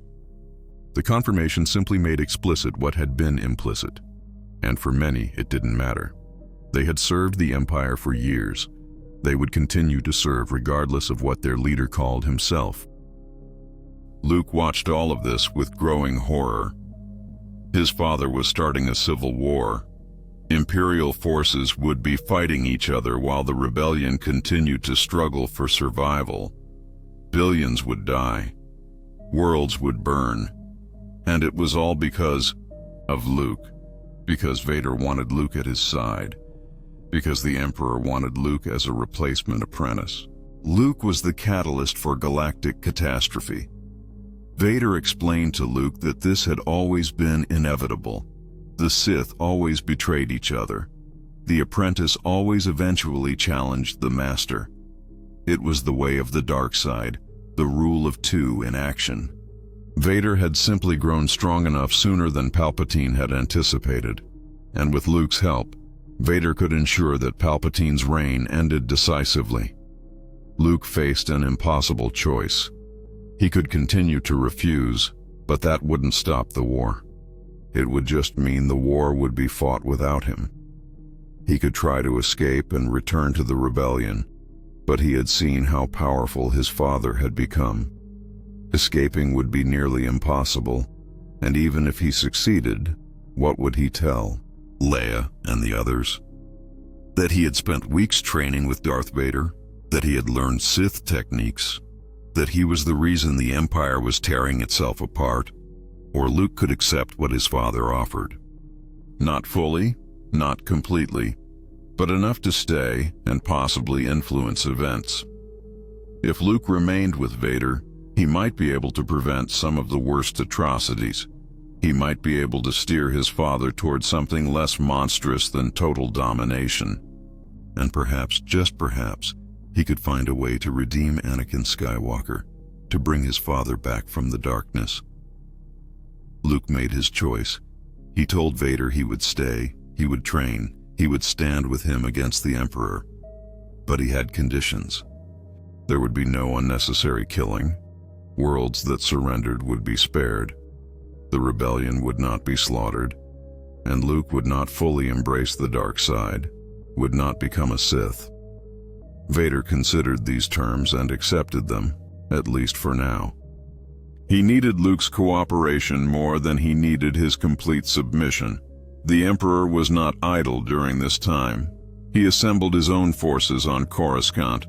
The confirmation simply made explicit what had been implicit, and for many it didn't matter. They had served the Empire for years. They would continue to serve regardless of what their leader called himself. Luke watched all of this with growing horror. His father was starting a civil war. Imperial forces would be fighting each other while the rebellion continued to struggle for survival. Billions would die. Worlds would burn. And it was all because of Luke. Because Vader wanted Luke at his side. Because the Emperor wanted Luke as a replacement apprentice. Luke was the catalyst for galactic catastrophe. Vader explained to Luke that this had always been inevitable. The Sith always betrayed each other. The apprentice always eventually challenged the master. It was the way of the dark side, the rule of two in action. Vader had simply grown strong enough sooner than Palpatine had anticipated, and with Luke's help, Vader could ensure that Palpatine's reign ended decisively. Luke faced an impossible choice. He could continue to refuse, but that wouldn't stop the war. It would just mean the war would be fought without him. He could try to escape and return to the rebellion, but he had seen how powerful his father had become. Escaping would be nearly impossible, and even if he succeeded, what would he tell Leia and the others? That he had spent weeks training with Darth Vader, that he had learned Sith techniques, that he was the reason the Empire was tearing itself apart, or Luke could accept what his father offered. Not fully, not completely, but enough to stay and possibly influence events. If Luke remained with Vader, he might be able to prevent some of the worst atrocities. He might be able to steer his father toward something less monstrous than total domination. And perhaps, just perhaps, he could find a way to redeem Anakin Skywalker, to bring his father back from the darkness. Luke made his choice. He told Vader he would stay, he would train, he would stand with him against the Emperor. But he had conditions. There would be no unnecessary killing. Worlds that surrendered would be spared. The rebellion would not be slaughtered. And Luke would not fully embrace the dark side, would not become a Sith. Vader considered these terms and accepted them, at least for now. He needed Luke's cooperation more than he needed his complete submission. The Emperor was not idle during this time. He assembled his own forces on Coruscant.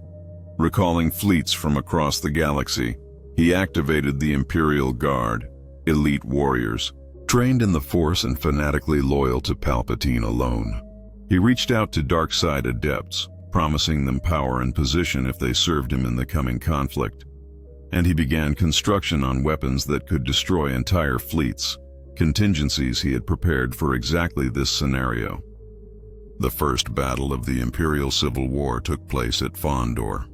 Recalling fleets from across the galaxy, he activated the Imperial Guard, elite warriors, trained in the Force and fanatically loyal to Palpatine alone. He reached out to dark side adepts, promising them power and position if they served him in the coming conflict. And he began construction on weapons that could destroy entire fleets, contingencies he had prepared for exactly this scenario. The first battle of the Imperial Civil War took place at Fondor.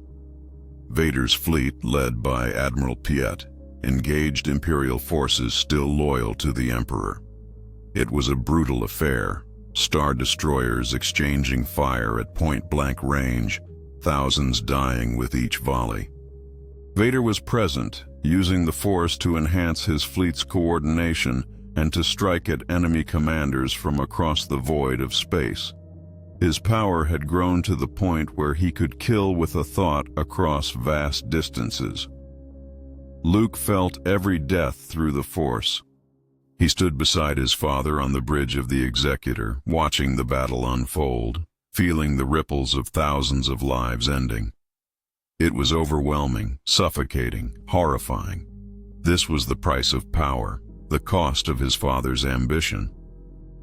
Vader's fleet, led by Admiral Piet, engaged Imperial forces still loyal to the Emperor. It was a brutal affair, Star Destroyers exchanging fire at point-blank range, thousands dying with each volley. Vader was present, using the Force to enhance his fleet's coordination and to strike at enemy commanders from across the void of space. His power had grown to the point where he could kill with a thought across vast distances. Luke felt every death through the Force. He stood beside his father on the bridge of the Executor, watching the battle unfold, feeling the ripples of thousands of lives ending. It was overwhelming, suffocating, horrifying. This was the price of power, the cost of his father's ambition.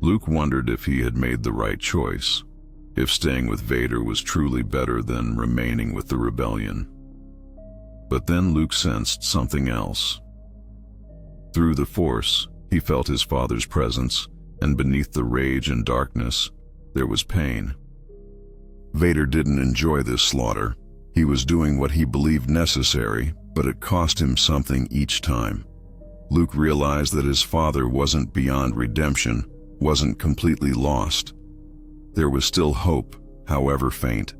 Luke wondered if he had made the right choice, if staying with Vader was truly better than remaining with the rebellion. But then Luke sensed something else. Through the Force, he felt his father's presence, and beneath the rage and darkness, there was pain. Vader didn't enjoy this slaughter. He was doing what he believed necessary, but it cost him something each time. Luke realized that his father wasn't beyond redemption, wasn't completely lost. There was still hope, however faint.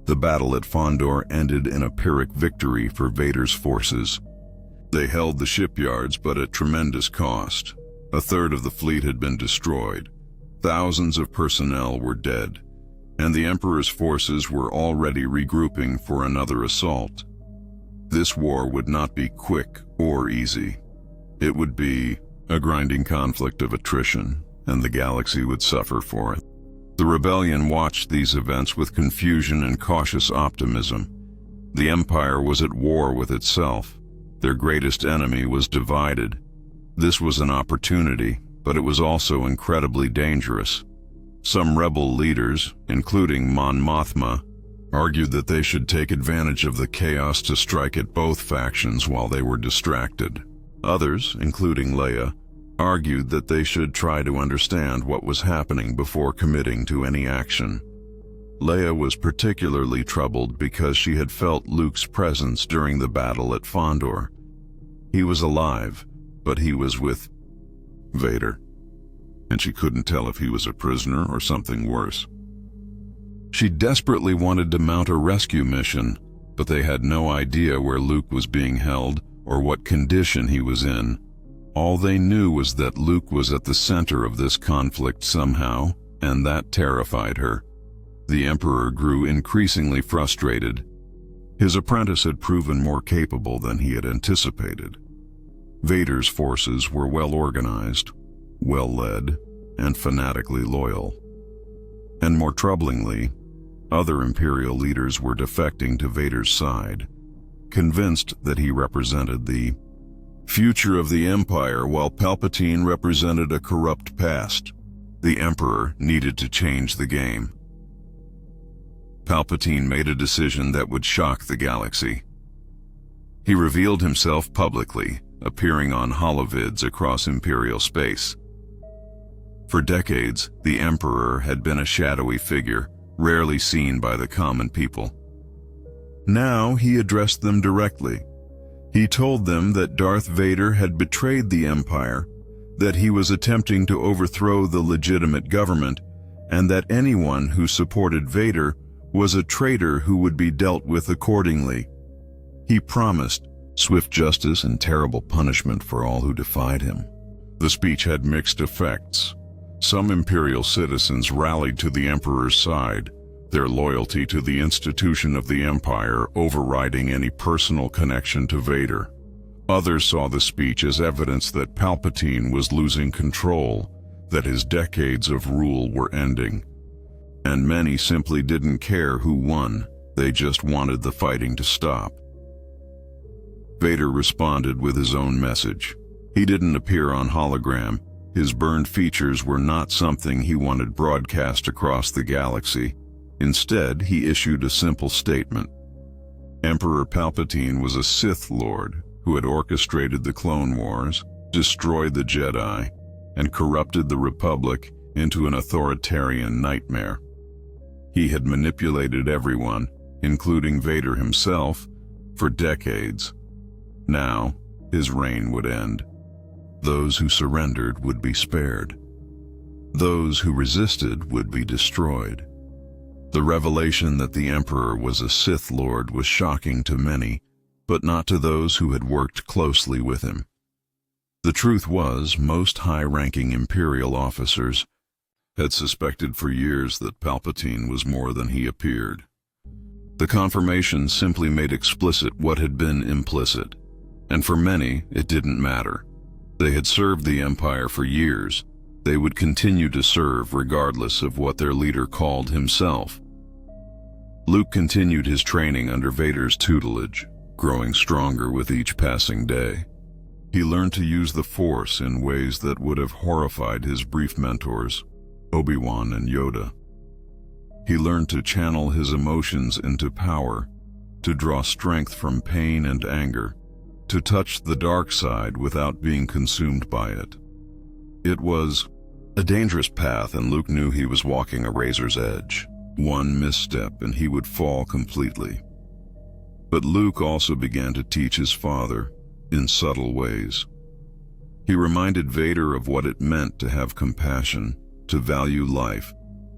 The battle at Fondor ended in a Pyrrhic victory for Vader's forces. They held the shipyards, but at tremendous cost. A third of the fleet had been destroyed. Thousands of personnel were dead, and the Emperor's forces were already regrouping for another assault. This war would not be quick or easy. It would be a grinding conflict of attrition, and the galaxy would suffer for it. The rebellion watched these events with confusion and cautious optimism. The Empire was at war with itself. Their greatest enemy was divided. This was an opportunity, but it was also incredibly dangerous. Some rebel leaders, including Mon Mothma, argued that they should take advantage of the chaos to strike at both factions while they were distracted. Others, including Leia, argued that they should try to understand what was happening before committing to any action. Leia was particularly troubled because she had felt Luke's presence during the battle at Fondor. He was alive, but he was with Vader, and she couldn't tell if he was a prisoner or something worse. She desperately wanted to mount a rescue mission, but they had no idea where Luke was being held or what condition he was in. All they knew was that Luke was at the center of this conflict somehow, and that terrified her. The Emperor grew increasingly frustrated. His apprentice had proven more capable than he had anticipated. Vader's forces were well organized, well led, and fanatically loyal. And more troublingly, other Imperial leaders were defecting to Vader's side, convinced that he represented the future of the Empire while Palpatine represented a corrupt past. The Emperor needed to change the game. Palpatine made a decision that would shock the galaxy. He revealed himself publicly, appearing on holovids across Imperial space. For decades, the Emperor had been a shadowy figure, rarely seen by the common people. Now he addressed them directly. He told them that Darth Vader had betrayed the Empire, that he was attempting to overthrow the legitimate government, and that anyone who supported Vader was a traitor who would be dealt with accordingly. He promised swift justice and terrible punishment for all who defied him. The speech had mixed effects. Some Imperial citizens rallied to the Emperor's side, their loyalty to the institution of the Empire overriding any personal connection to Vader. Others saw the speech as evidence that Palpatine was losing control, that his decades of rule were ending. And many simply didn't care who won, they just wanted the fighting to stop. Vader responded with his own message. He didn't appear on hologram. His burned features were not something he wanted broadcast across the galaxy. Instead, he issued a simple statement. Emperor Palpatine was a Sith Lord who had orchestrated the Clone Wars, destroyed the Jedi, and corrupted the Republic into an authoritarian nightmare. He had manipulated everyone, including Vader himself, for decades. Now, his reign would end. Those who surrendered would be spared. Those who resisted would be destroyed. The revelation that the Emperor was a Sith Lord was shocking to many, but not to those who had worked closely with him. The truth was, most high-ranking Imperial officers had suspected for years that Palpatine was more than he appeared. The confirmation simply made explicit what had been implicit, and for many, it didn't matter. They had served the Empire for years. They would continue to serve regardless of what their leader called himself. Luke continued his training under Vader's tutelage, growing stronger with each passing day. He learned to use the Force in ways that would have horrified his brief mentors, Obi-Wan and Yoda. He learned to channel his emotions into power, to draw strength from pain and anger, to touch the dark side without being consumed by it. It was A dangerous path, and Luke knew he was walking a razor's edge. One misstep and he would fall completely. But Luke also began to teach his father in subtle ways. He reminded Vader of what it meant to have compassion, to value life,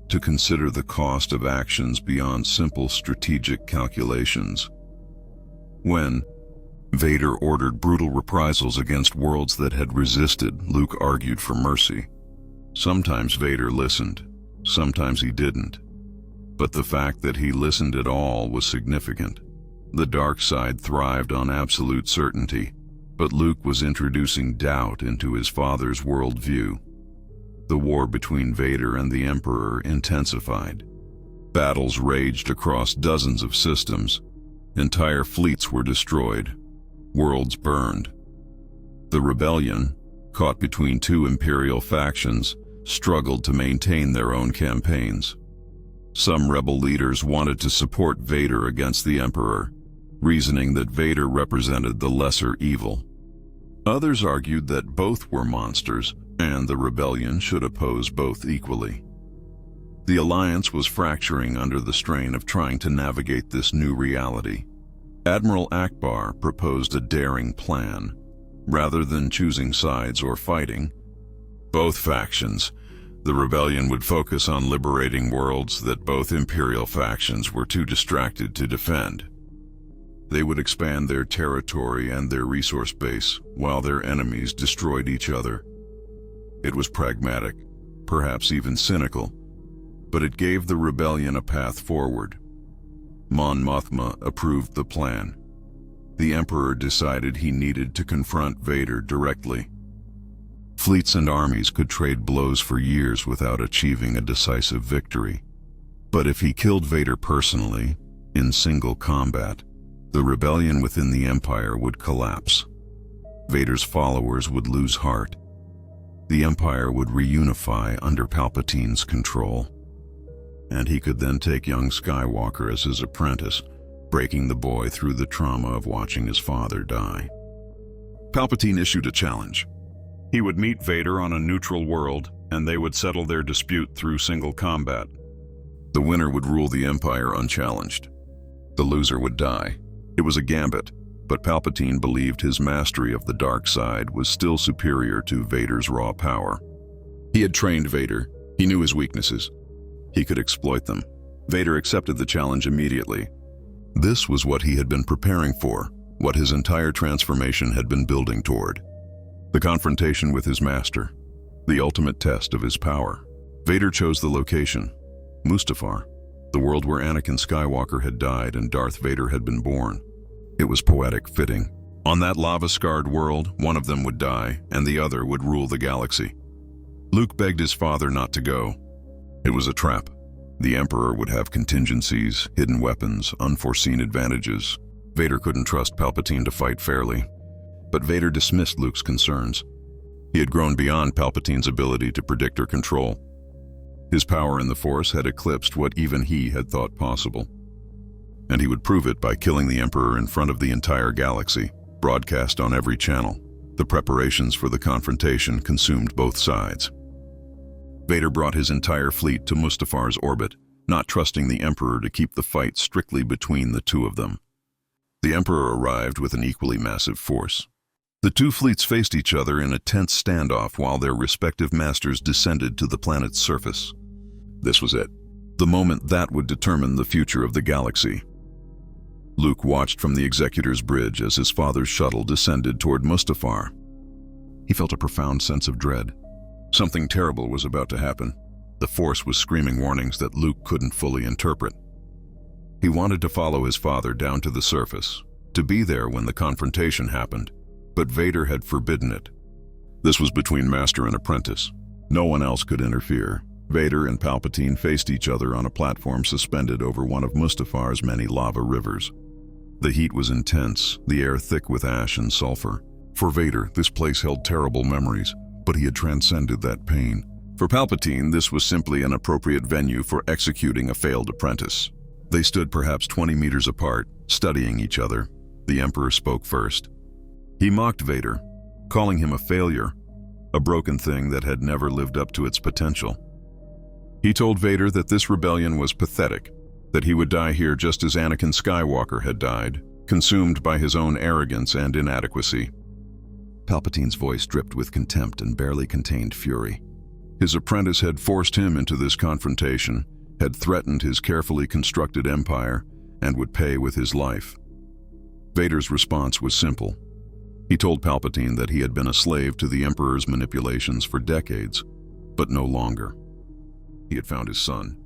to consider the cost of actions beyond simple strategic calculations. When Vader ordered brutal reprisals against worlds that had resisted, Luke argued for mercy. Sometimes Vader listened, sometimes he didn't. But the fact that he listened at all was significant. The dark side thrived on absolute certainty, but Luke was introducing doubt into his father's worldview. The war between Vader and the Emperor intensified. Battles raged across dozens of systems. Entire fleets were destroyed. Worlds burned. The rebellion, caught between two imperial factions, struggled to maintain their own campaigns. Some rebel leaders wanted to support Vader against the Emperor, reasoning that Vader represented the lesser evil. Others argued that both were monsters, and the rebellion should oppose both equally. The alliance was fracturing under the strain of trying to navigate this new reality. Admiral Akbar proposed a daring plan. Rather than choosing sides or fighting both factions, the rebellion would focus on liberating worlds that both imperial factions were too distracted to defend. They would expand their territory and their resource base while their enemies destroyed each other. It was pragmatic, perhaps even cynical, but it gave the rebellion a path forward. Mon Mothma approved the plan. The Emperor decided he needed to confront Vader directly. Fleets and armies could trade blows for years without achieving a decisive victory. But if he killed Vader personally, in single combat, the rebellion within the Empire would collapse. Vader's followers would lose heart. The Empire would reunify under Palpatine's control. And he could then take young Skywalker as his apprentice, breaking the boy through the trauma of watching his father die. Palpatine issued a challenge. He would meet Vader on a neutral world, and they would settle their dispute through single combat. The winner would rule the Empire unchallenged. The loser would die. It was a gambit, but Palpatine believed his mastery of the dark side was still superior to Vader's raw power. He had trained Vader. He knew his weaknesses. He could exploit them. Vader accepted the challenge immediately. This was what he had been preparing for, what his entire transformation had been building toward. The confrontation with his master, the ultimate test of his power. Vader chose the location, Mustafar, the world where Anakin Skywalker had died and Darth Vader had been born. It was poetic fitting. On that lava-scarred world, one of them would die, and the other would rule the galaxy. Luke begged his father not to go. It was a trap. The Emperor would have contingencies, hidden weapons, unforeseen advantages. Vader couldn't trust Palpatine to fight fairly. But Vader dismissed Luke's concerns. He had grown beyond Palpatine's ability to predict or control. His power in the Force had eclipsed what even he had thought possible. And he would prove it by killing the Emperor in front of the entire galaxy, broadcast on every channel. The preparations for the confrontation consumed both sides. Vader brought his entire fleet to Mustafar's orbit, not trusting the Emperor to keep the fight strictly between the two of them. The Emperor arrived with an equally massive force. The two fleets faced each other in a tense standoff while their respective masters descended to the planet's surface. This was it, the moment that would determine the future of the galaxy. Luke watched from the Executor's Bridge as his father's shuttle descended toward Mustafar. He felt a profound sense of dread. Something terrible was about to happen. The Force was screaming warnings that Luke couldn't fully interpret. He wanted to follow his father down to the surface, to be there when the confrontation happened, but Vader had forbidden it. This was between master and apprentice. No one else could interfere. Vader and Palpatine faced each other on a platform suspended over one of Mustafar's many lava rivers. The heat was intense, the air thick with ash and sulfur. For Vader, this place held terrible memories, but he had transcended that pain. For Palpatine, this was simply an appropriate venue for executing a failed apprentice. They stood perhaps 20 meters apart, studying each other. The Emperor spoke first. He mocked Vader, calling him a failure. a broken thing that had never lived up to its potential. He told Vader that this rebellion was pathetic, that he would die here just as Anakin Skywalker had died, consumed by his own arrogance and inadequacy. Palpatine's voice dripped with contempt and barely contained fury. His apprentice had forced him into this confrontation, had threatened his carefully constructed empire, and would pay with his life. Vader's response was simple. He told Palpatine that he had been a slave to the Emperor's manipulations for decades, but no longer. He had found his son.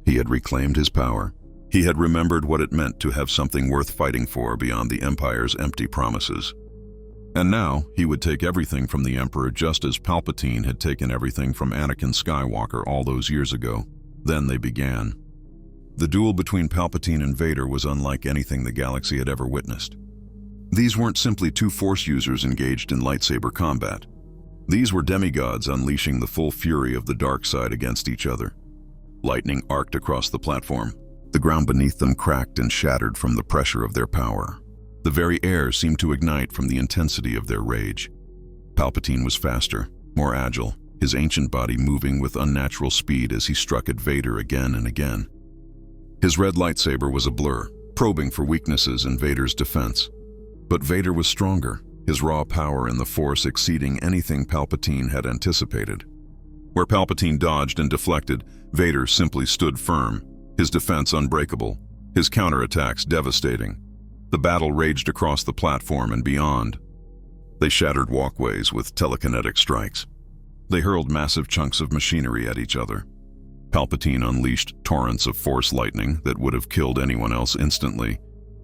He had reclaimed his power. He had remembered what it meant to have something worth fighting for beyond the Empire's empty promises. And now, he would take everything from the Emperor just as Palpatine had taken everything from Anakin Skywalker all those years ago. Then they began. The duel between Palpatine and Vader was unlike anything the galaxy had ever witnessed. These weren't simply two Force users engaged in lightsaber combat. These were demigods unleashing the full fury of the dark side against each other. Lightning arced across the platform. The ground beneath them cracked and shattered from the pressure of their power. The very air seemed to ignite from the intensity of their rage. Palpatine was faster, more agile, his ancient body moving with unnatural speed as he struck at Vader again and again. His red lightsaber was a blur, probing for weaknesses in Vader's defense. But Vader was stronger, his raw power in the Force exceeding anything Palpatine had anticipated. Where Palpatine dodged and deflected, Vader simply stood firm, his defense unbreakable, his counterattacks devastating. The battle raged across the platform and beyond. They shattered walkways with telekinetic strikes. They hurled massive chunks of machinery at each other. Palpatine unleashed torrents of Force lightning that would have killed anyone else instantly,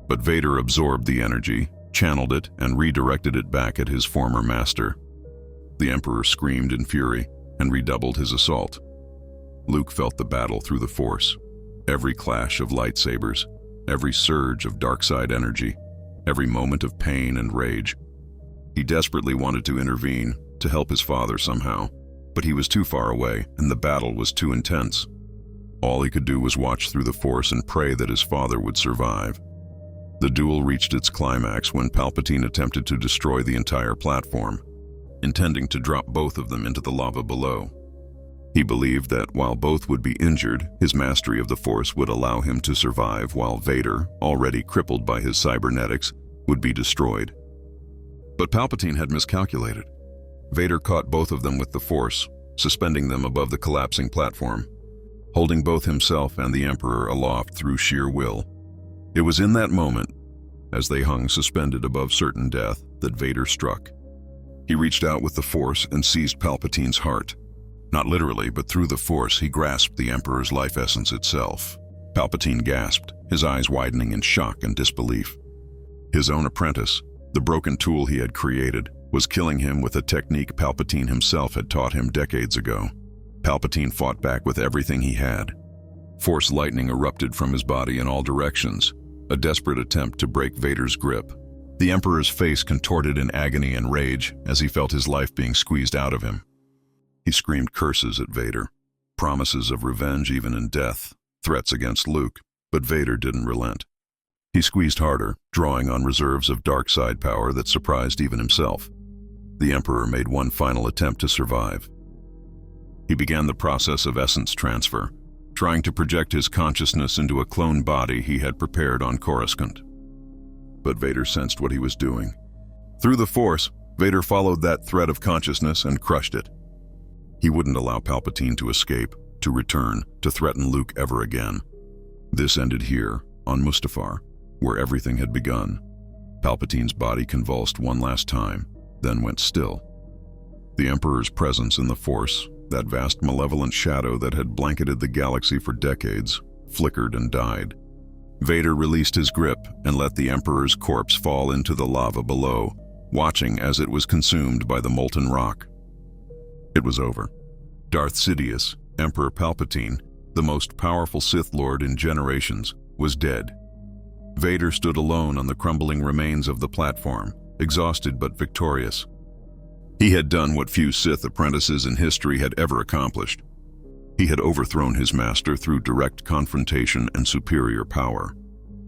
but Vader absorbed the energy, channeled it, and redirected it back at his former master. The Emperor screamed in fury and redoubled his assault. Luke felt the battle through the Force. Every clash of lightsabers, every surge of dark-side energy, every moment of pain and rage. He desperately wanted to intervene, to help his father somehow, but he was too far away and the battle was too intense. All he could do was watch through the Force and pray that his father would survive. The duel reached its climax when Palpatine attempted to destroy the entire platform, intending to drop both of them into the lava below. He believed that while both would be injured, his mastery of the Force would allow him to survive while Vader, already crippled by his cybernetics, would be destroyed. But Palpatine had miscalculated. Vader caught both of them with the Force, suspending them above the collapsing platform, holding both himself and the Emperor aloft through sheer will. It was in that moment, as they hung suspended above certain death, that Vader struck. He reached out with the Force and seized Palpatine's heart. Not literally, but through the Force, he grasped the Emperor's life essence itself. Palpatine gasped, his eyes widening in shock and disbelief. His own apprentice, the broken tool he had created, was killing him with a technique Palpatine himself had taught him decades ago. Palpatine fought back with everything he had. Force lightning erupted from his body in all directions, a desperate attempt to break Vader's grip. The Emperor's face contorted in agony and rage as he felt his life being squeezed out of him. He screamed curses at Vader, promises of revenge even in death, threats against Luke, but Vader didn't relent. He squeezed harder, drawing on reserves of dark side power that surprised even himself. The Emperor made one final attempt to survive. He began the process of essence transfer, trying to project his consciousness into a clone body he had prepared on Coruscant. But Vader sensed what he was doing. Through the Force, Vader followed that thread of consciousness and crushed it. He wouldn't allow Palpatine to escape, to return, to threaten Luke ever again. This ended here, on Mustafar, where everything had begun. Palpatine's body convulsed one last time, then went still. The Emperor's presence in the Force, that vast malevolent shadow that had blanketed the galaxy for decades, flickered and died. Vader released his grip and let the Emperor's corpse fall into the lava below, watching as it was consumed by the molten rock. It was over. Darth Sidious, Emperor Palpatine, the most powerful Sith Lord in generations, was dead. Vader stood alone on the crumbling remains of the platform, exhausted but victorious. He had done what few Sith apprentices in history had ever accomplished. He had overthrown his master through direct confrontation and superior power.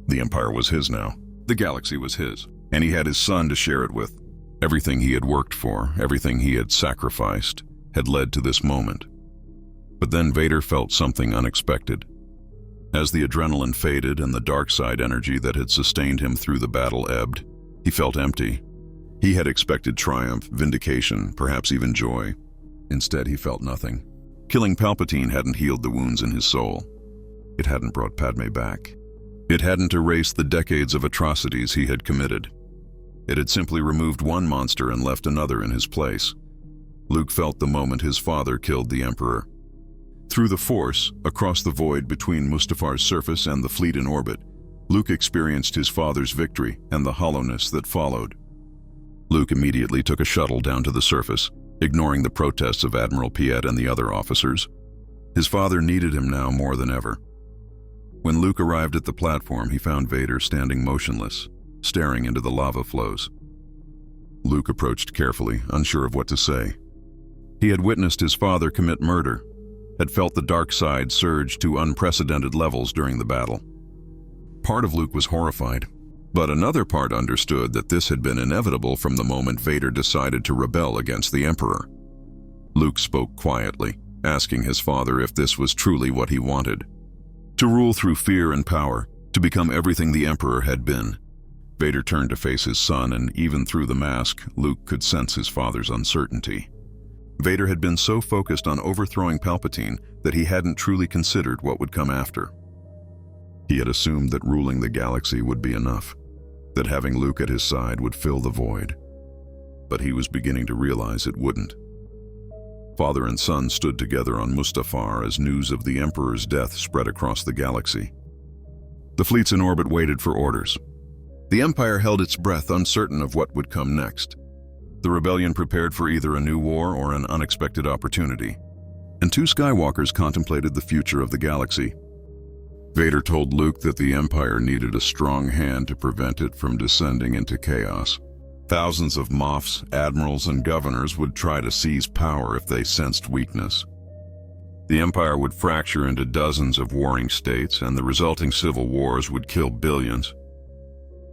The Empire was his now. The galaxy was his, and he had his son to share it with. Everything he had worked for, everything he had sacrificed, had led to this moment. But then Vader felt something unexpected. As the adrenaline faded and the dark side energy that had sustained him through the battle ebbed, he felt empty. He had expected triumph, vindication, perhaps even joy. Instead, he felt nothing. Killing Palpatine hadn't healed the wounds in his soul. It hadn't brought Padme back. It hadn't erased the decades of atrocities he had committed. It had simply removed one monster and left another in his place. Luke felt the moment his father killed the Emperor. Through the Force, across the void between Mustafar's surface and the fleet in orbit, Luke experienced his father's victory and the hollowness that followed. Luke immediately took a shuttle down to the surface, ignoring the protests of Admiral Piet and the other officers. His father needed him now more than ever. When Luke arrived at the platform, he found Vader standing motionless, staring into the lava flows. Luke approached carefully, unsure of what to say. He had witnessed his father commit murder, had felt the dark side surge to unprecedented levels during the battle. Part of Luke was horrified, but another part understood that this had been inevitable from the moment Vader decided to rebel against the Emperor. Luke spoke quietly, asking his father if this was truly what he wanted. To rule through fear and power, to become everything the Emperor had been. Vader turned to face his son, and even through the mask, Luke could sense his father's uncertainty. Vader had been so focused on overthrowing Palpatine that he hadn't truly considered what would come after. He had assumed that ruling the galaxy would be enough, that having Luke at his side would fill the void. But he was beginning to realize it wouldn't. Father and son stood together on Mustafar as news of the Emperor's death spread across the galaxy. The fleets in orbit waited for orders. The Empire held its breath, uncertain of what would come next. The rebellion prepared for either a new war or an unexpected opportunity. And two Skywalkers contemplated the future of the galaxy. Vader told Luke that the Empire needed a strong hand to prevent it from descending into chaos. Thousands of Moffs, admirals, and governors would try to seize power if they sensed weakness. The Empire would fracture into dozens of warring states, and the resulting civil wars would kill billions.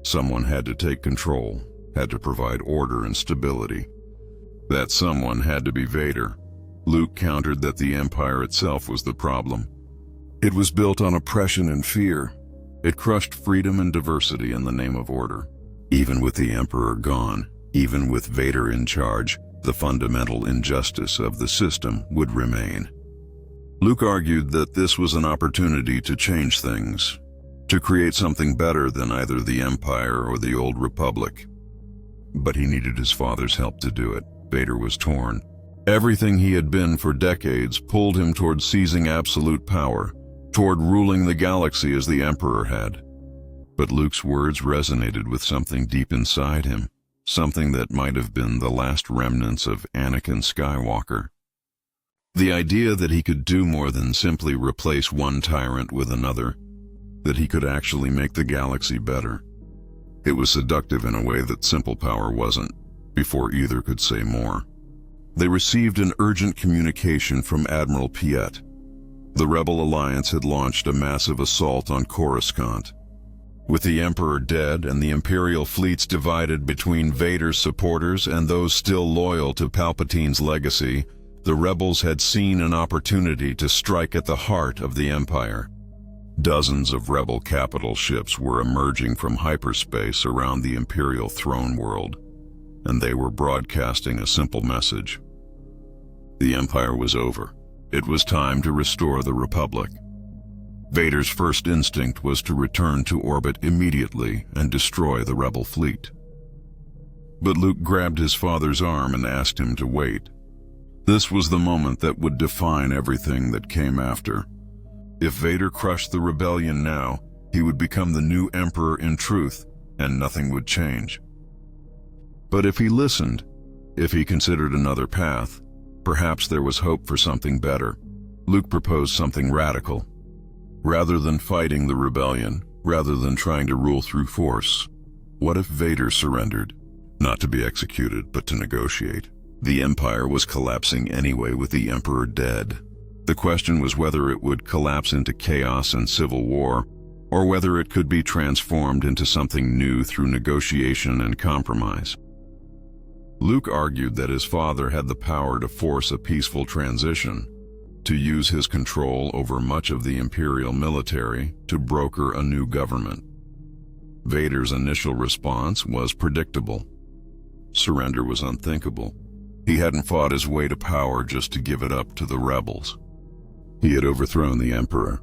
Someone had to take control, had to provide order and stability. That someone had to be Vader. Luke countered that the Empire itself was the problem. It was built on oppression and fear. It crushed freedom and diversity in the name of order. Even with the Emperor gone, even with Vader in charge, the fundamental injustice of the system would remain. Luke argued that this was an opportunity to change things, to create something better than either the Empire or the Old Republic. But he needed his father's help to do it. Vader was torn. Everything he had been for decades pulled him toward seizing absolute power, toward ruling the galaxy as the Emperor had. But Luke's words resonated with something deep inside him, something that might have been the last remnants of Anakin Skywalker. The idea that he could do more than simply replace one tyrant with another, that he could actually make the galaxy better. It was seductive in a way that simple power wasn't, before either could say more. They received an urgent communication from Admiral Piet. The Rebel Alliance had launched a massive assault on Coruscant. With the Emperor dead and the Imperial fleets divided between Vader's supporters and those still loyal to Palpatine's legacy, the rebels had seen an opportunity to strike at the heart of the Empire. Dozens of rebel capital ships were emerging from hyperspace around the Imperial throne world, and they were broadcasting a simple message. The Empire was over. It was time to restore the Republic. Vader's first instinct was to return to orbit immediately and destroy the rebel fleet. But Luke grabbed his father's arm and asked him to wait. This was the moment that would define everything that came after. If Vader crushed the rebellion now, he would become the new Emperor in truth, and nothing would change. But if he listened, if he considered another path, perhaps there was hope for something better. Luke proposed something radical. Rather than fighting the rebellion, rather than trying to rule through force, what if Vader surrendered? Not to be executed, but to negotiate. The Empire was collapsing anyway with the Emperor dead. The question was whether it would collapse into chaos and civil war, or whether it could be transformed into something new through negotiation and compromise. Luke argued that his father had the power to force a peaceful transition, to use his control over much of the Imperial military to broker a new government. Vader's initial response was predictable. Surrender was unthinkable. He hadn't fought his way to power just to give it up to the rebels. He had overthrown the Emperor.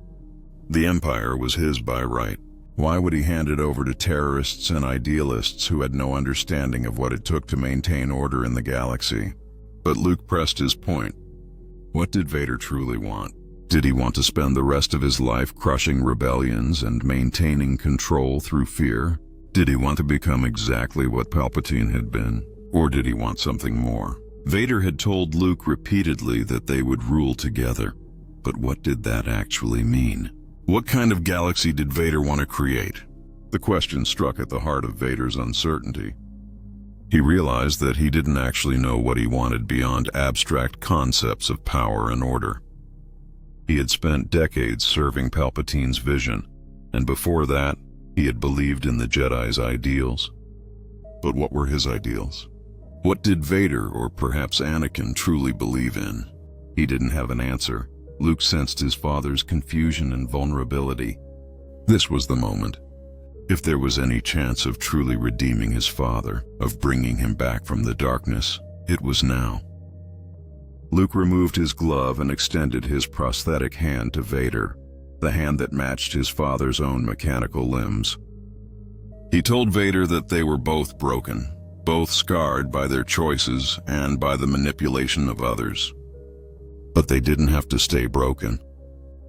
The Empire was his by right. Why would he hand it over to terrorists and idealists who had no understanding of what it took to maintain order in the galaxy? But Luke pressed his point. What did Vader truly want? Did he want to spend the rest of his life crushing rebellions and maintaining control through fear? Did he want to become exactly what Palpatine had been? Or did he want something more? Vader had told Luke repeatedly that they would rule together. But what did that actually mean? What kind of galaxy did Vader want to create? The question struck at the heart of Vader's uncertainty. He realized that he didn't actually know what he wanted beyond abstract concepts of power and order. He had spent decades serving Palpatine's vision, and before that, he had believed in the Jedi's ideals. But what were his ideals? What did Vader, or perhaps Anakin, truly believe in? He didn't have an answer. Luke sensed his father's confusion and vulnerability. This was the moment. If there was any chance of truly redeeming his father, of bringing him back from the darkness, it was now. Luke removed his glove and extended his prosthetic hand to Vader, the hand that matched his father's own mechanical limbs. He told Vader that they were both broken, both scarred by their choices and by the manipulation of others. But they didn't have to stay broken.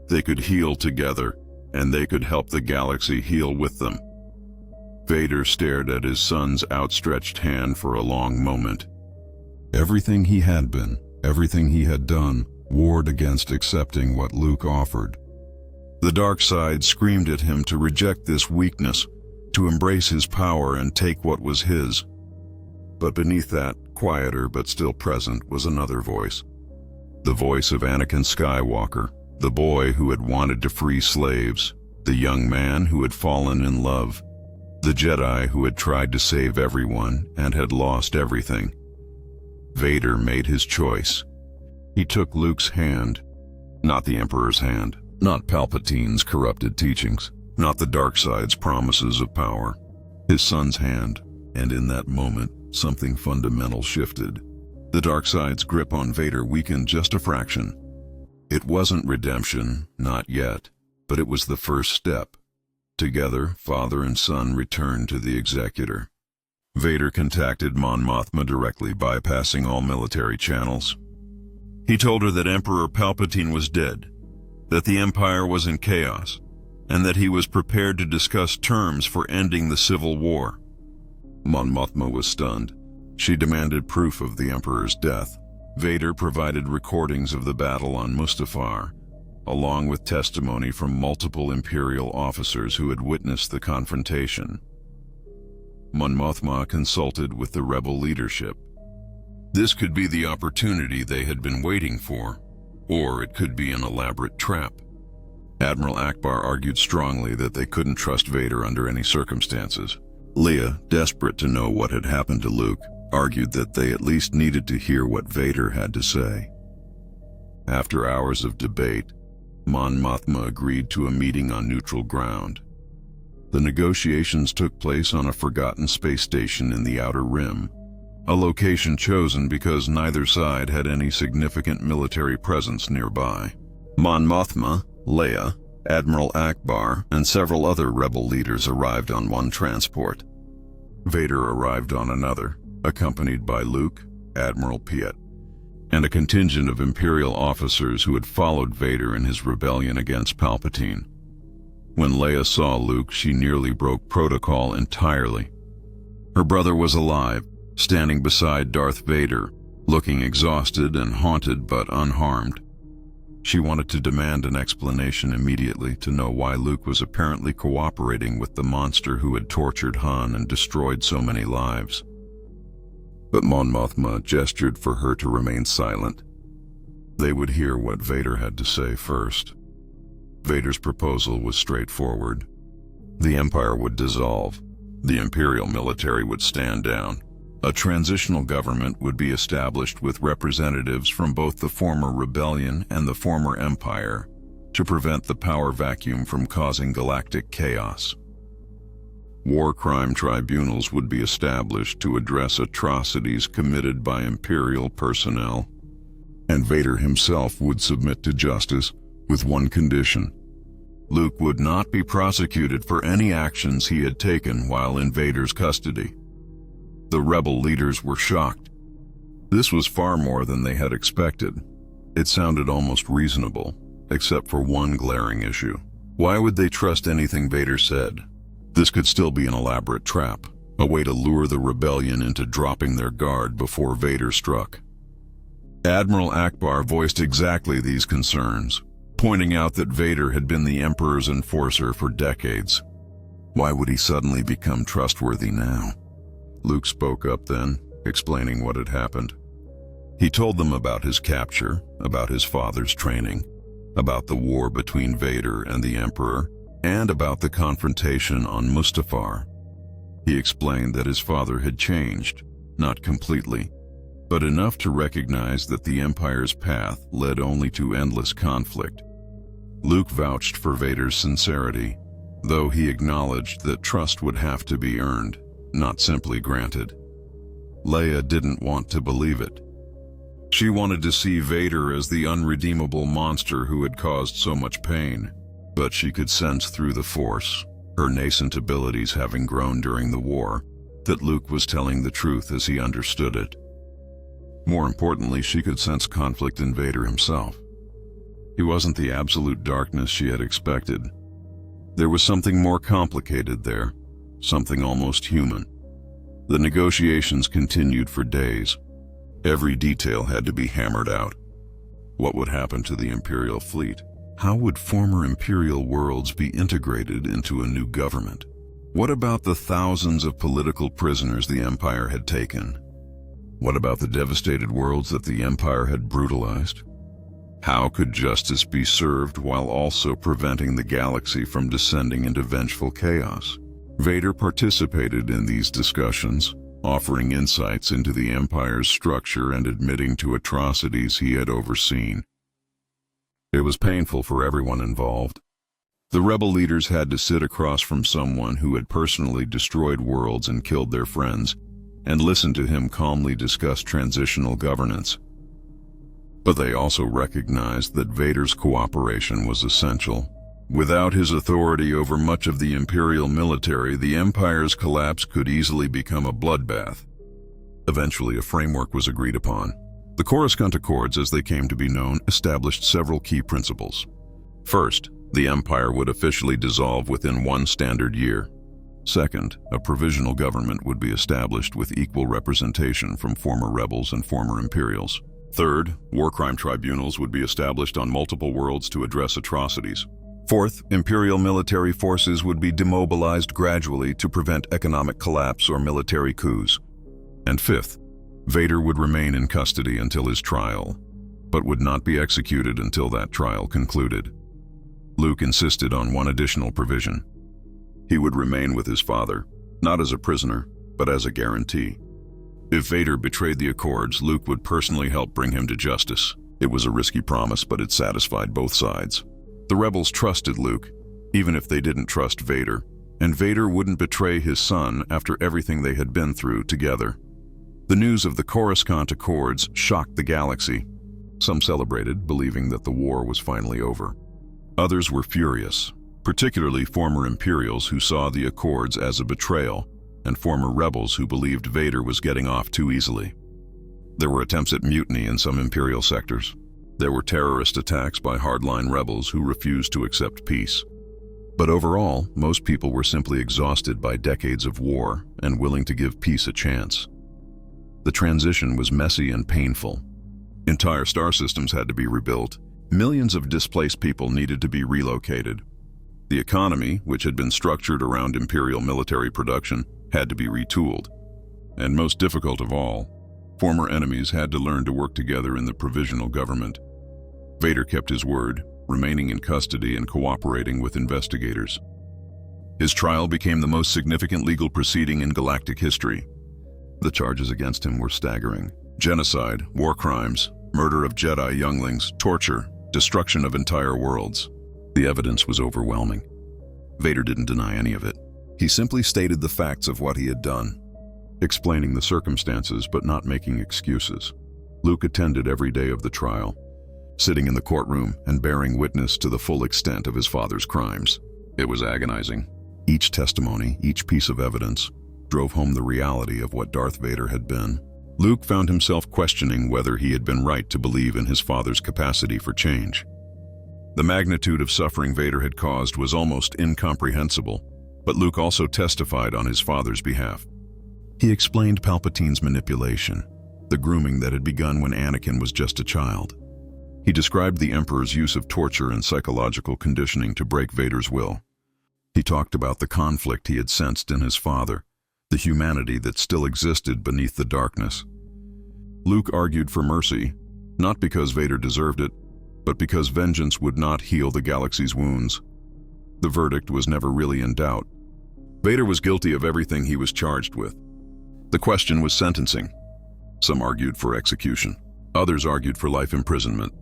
They could heal together, and they could help the galaxy heal with them. Vader stared at his son's outstretched hand for a long moment. Everything he had been, everything he had done, warred against accepting what Luke offered. The dark side screamed at him to reject this weakness, to embrace his power and take what was his. But beneath that, quieter but still present, was another voice. The voice of Anakin Skywalker, the boy who had wanted to free slaves, the young man who had fallen in love, the Jedi who had tried to save everyone and had lost everything. Vader made his choice. He took Luke's hand, not the Emperor's hand, not Palpatine's corrupted teachings, not the dark side's promises of power, his son's hand, and in that moment, something fundamental shifted. The dark side's grip on Vader weakened just a fraction. It wasn't redemption, not yet, but it was the first step. Together, father and son returned to the Executor. Vader contacted Mon Mothma directly, bypassing all military channels. He told her that Emperor Palpatine was dead, that the Empire was in chaos, and that he was prepared to discuss terms for ending the civil war. Mon Mothma was stunned. She demanded proof of the Emperor's death. Vader provided recordings of the battle on Mustafar, along with testimony from multiple Imperial officers who had witnessed the confrontation. Mon Mothma consulted with the rebel leadership. This could be the opportunity they had been waiting for, or it could be an elaborate trap. Admiral Ackbar argued strongly that they couldn't trust Vader under any circumstances. Leia, desperate to know what had happened to Luke, argued that they at least needed to hear what Vader had to say. After hours of debate, Mon Mothma agreed to a meeting on neutral ground. The negotiations took place on a forgotten space station in the Outer Rim, a location chosen because neither side had any significant military presence nearby. Mon Mothma, Leia, Admiral Ackbar, and several other rebel leaders arrived on one transport. Vader arrived on another, accompanied by Luke, Admiral Piet, and a contingent of Imperial officers who had followed Vader in his rebellion against Palpatine. When Leia saw Luke, she nearly broke protocol entirely. Her brother was alive, standing beside Darth Vader, looking exhausted and haunted but unharmed. She wanted to demand an explanation immediately to know why Luke was apparently cooperating with the monster who had tortured Han and destroyed so many lives. But Mon Mothma gestured for her to remain silent. They would hear what Vader had to say first. Vader's proposal was straightforward. The Empire would dissolve, the Imperial military would stand down, A transitional government would be established with representatives from both the former rebellion and the former empire to prevent the power vacuum from causing galactic chaos. War crime tribunals would be established to address atrocities committed by Imperial personnel, and Vader himself would submit to justice with one condition. Luke would not be prosecuted for any actions he had taken while in Vader's custody. The rebel leaders were shocked. This was far more than they had expected. It sounded almost reasonable, except for one glaring issue. Why would they trust anything Vader said? This could still be an elaborate trap, a way to lure the rebellion into dropping their guard before Vader struck. Admiral Akbar voiced exactly these concerns, pointing out that Vader had been the Emperor's enforcer for decades. Why would he suddenly become trustworthy now? Luke spoke up then, explaining what had happened. He told them about his capture, about his father's training, about the war between Vader and the Emperor, and about the confrontation on Mustafar. He explained that his father had changed, not completely, but enough to recognize that the Empire's path led only to endless conflict. Luke vouched for Vader's sincerity, though he acknowledged that trust would have to be earned, not simply granted. Leia didn't want to believe it. She wanted to see Vader as the unredeemable monster who had caused so much pain, but she could sense through the Force, her nascent abilities having grown during the war, that Luke was telling the truth as he understood it. More importantly, she could sense conflict in Vader himself. He wasn't the absolute darkness she had expected. There was something more complicated there, something almost human. The negotiations continued for days. Every detail had to be hammered out. What would happen to the Imperial fleet? How would former Imperial worlds be integrated into a new government? What about the thousands of political prisoners the Empire had taken? What about the devastated worlds that the Empire had brutalized? How could justice be served while also preventing the galaxy from descending into vengeful chaos? Vader participated in these discussions, offering insights into the Empire's structure and admitting to atrocities he had overseen. It was painful for everyone involved. The rebel leaders had to sit across from someone who had personally destroyed worlds and killed their friends, and listen to him calmly discuss transitional governance. But they also recognized that Vader's cooperation was essential. Without his authority over much of the Imperial military, the Empire's collapse could easily become a bloodbath. Eventually, a framework was agreed upon. The Coruscant Accords, as they came to be known, established several key principles. First, the Empire would officially dissolve within one standard year. Second, a provisional government would be established with equal representation from former rebels and former Imperials. Third, war crime tribunals would be established on multiple worlds to address atrocities. Fourth, Imperial military forces would be demobilized gradually to prevent economic collapse or military coups. And fifth, Vader would remain in custody until his trial, but would not be executed until that trial concluded. Luke insisted on one additional provision. He would remain with his father, not as a prisoner, but as a guarantee. If Vader betrayed the Accords, Luke would personally help bring him to justice. It was a risky promise, but it satisfied both sides. The rebels trusted Luke, even if they didn't trust Vader, and Vader wouldn't betray his son after everything they had been through together. The news of the Coruscant Accords shocked the galaxy. Some celebrated, believing that the war was finally over. Others were furious, particularly former Imperials who saw the Accords as a betrayal, and former rebels who believed Vader was getting off too easily. There were attempts at mutiny in some Imperial sectors. There were terrorist attacks by hardline rebels who refused to accept peace. But overall, most people were simply exhausted by decades of war and willing to give peace a chance. The transition was messy and painful. Entire star systems had to be rebuilt. Millions of displaced people needed to be relocated. The economy, which had been structured around Imperial military production, had to be retooled. And most difficult of all, former enemies had to learn to work together in the provisional government. Vader kept his word, remaining in custody and cooperating with investigators. His trial became the most significant legal proceeding in galactic history. The charges against him were staggering. Genocide, war crimes, murder of Jedi younglings, torture, destruction of entire worlds. The evidence was overwhelming. Vader didn't deny any of it. He simply stated the facts of what he had done, explaining the circumstances but not making excuses. Luke attended every day of the trial, sitting in the courtroom and bearing witness to the full extent of his father's crimes. It was agonizing. Each testimony, each piece of evidence, drove home the reality of what Darth Vader had been. Luke found himself questioning whether he had been right to believe in his father's capacity for change. The magnitude of suffering Vader had caused was almost incomprehensible, but Luke also testified on his father's behalf. He explained Palpatine's manipulation, the grooming that had begun when Anakin was just a child. He described the Emperor's use of torture and psychological conditioning to break Vader's will. He talked about the conflict he had sensed in his father, the humanity that still existed beneath the darkness. Luke argued for mercy, not because Vader deserved it, but because vengeance would not heal the galaxy's wounds. The verdict was never really in doubt. Vader was guilty of everything he was charged with. The question was sentencing. Some argued for execution. Others argued for life imprisonment.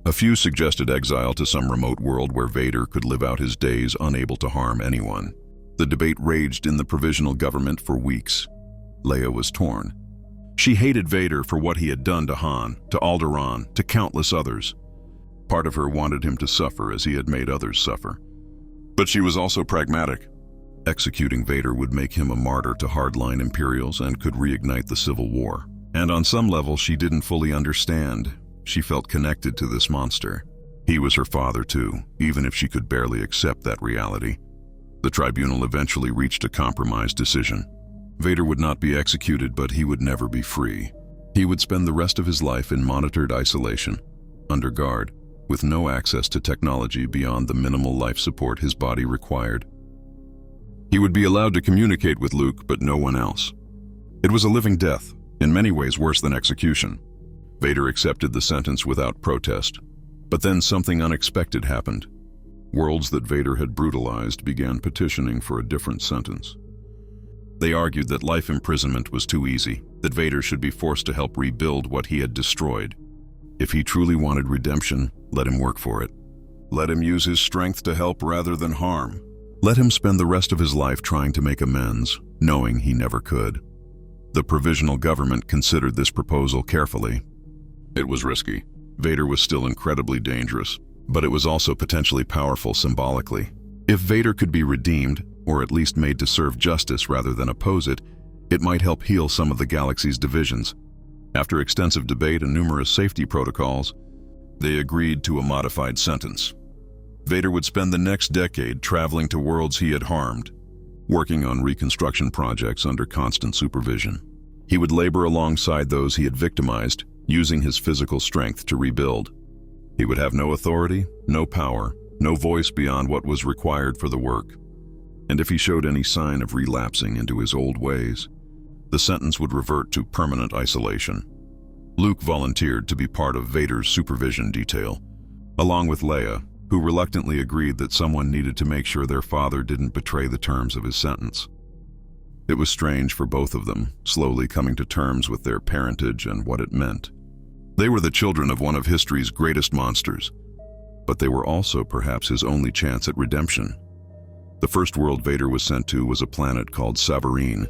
A few suggested exile to some remote world where Vader could live out his days unable to harm anyone. The debate raged in the provisional government for weeks. Leia was torn. She hated Vader for what he had done to Han, to Alderaan, to countless others. Part of her wanted him to suffer as he had made others suffer. But she was also pragmatic. Executing Vader would make him a martyr to hardline Imperials and could reignite the Civil War. And on some level, she didn't fully understand. She felt connected to this monster. He was her father too, even if she could barely accept that reality. The tribunal eventually reached a compromise decision. Vader would not be executed, but he would never be free. He would spend the rest of his life in monitored isolation, under guard, with no access to technology beyond the minimal life support his body required. He would be allowed to communicate with Luke, but no one else. It was a living death, in many ways worse than execution. Vader accepted the sentence without protest. But then something unexpected happened. Worlds that Vader had brutalized began petitioning for a different sentence. They argued that life imprisonment was too easy, that Vader should be forced to help rebuild what he had destroyed. If he truly wanted redemption, let him work for it. Let him use his strength to help rather than harm. Let him spend the rest of his life trying to make amends, knowing he never could. The provisional government considered this proposal carefully. It was risky. Vader was still incredibly dangerous, but it was also potentially powerful symbolically. If Vader could be redeemed, or at least made to serve justice rather than oppose it, it might help heal some of the galaxy's divisions. After extensive debate and numerous safety protocols, they agreed to a modified sentence. Vader would spend the next decade traveling to worlds he had harmed, working on reconstruction projects under constant supervision. He would labor alongside those he had victimized, using his physical strength to rebuild. He would have no authority, no power, no voice beyond what was required for the work. And if he showed any sign of relapsing into his old ways, the sentence would revert to permanent isolation. Luke volunteered to be part of Vader's supervision detail, along with Leia, who reluctantly agreed that someone needed to make sure their father didn't betray the terms of his sentence. It was strange for both of them, slowly coming to terms with their parentage and what it meant. They were the children of one of history's greatest monsters, but they were also perhaps his only chance at redemption. The first world Vader was sent to was a planet called Savareen,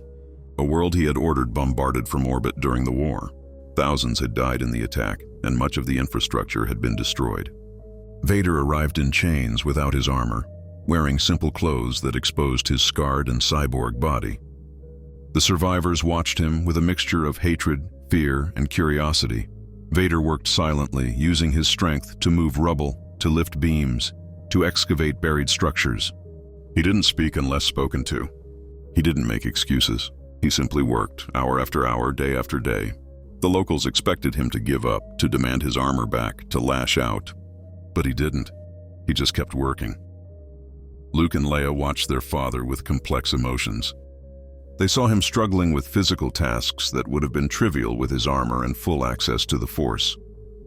a world he had ordered bombarded from orbit during the war. Thousands had died in the attack, and much of the infrastructure had been destroyed. Vader arrived in chains without his armor, wearing simple clothes that exposed his scarred and cyborg body. The survivors watched him with a mixture of hatred, fear, and curiosity. Vader worked silently, using his strength to move rubble, to lift beams, to excavate buried structures. He didn't speak unless spoken to. He didn't make excuses. He simply worked, hour after hour, day after day. The locals expected him to give up, to demand his armor back, to lash out. But he didn't. He just kept working. Luke and Leia watched their father with complex emotions. They saw him struggling with physical tasks that would have been trivial with his armor and full access to the Force.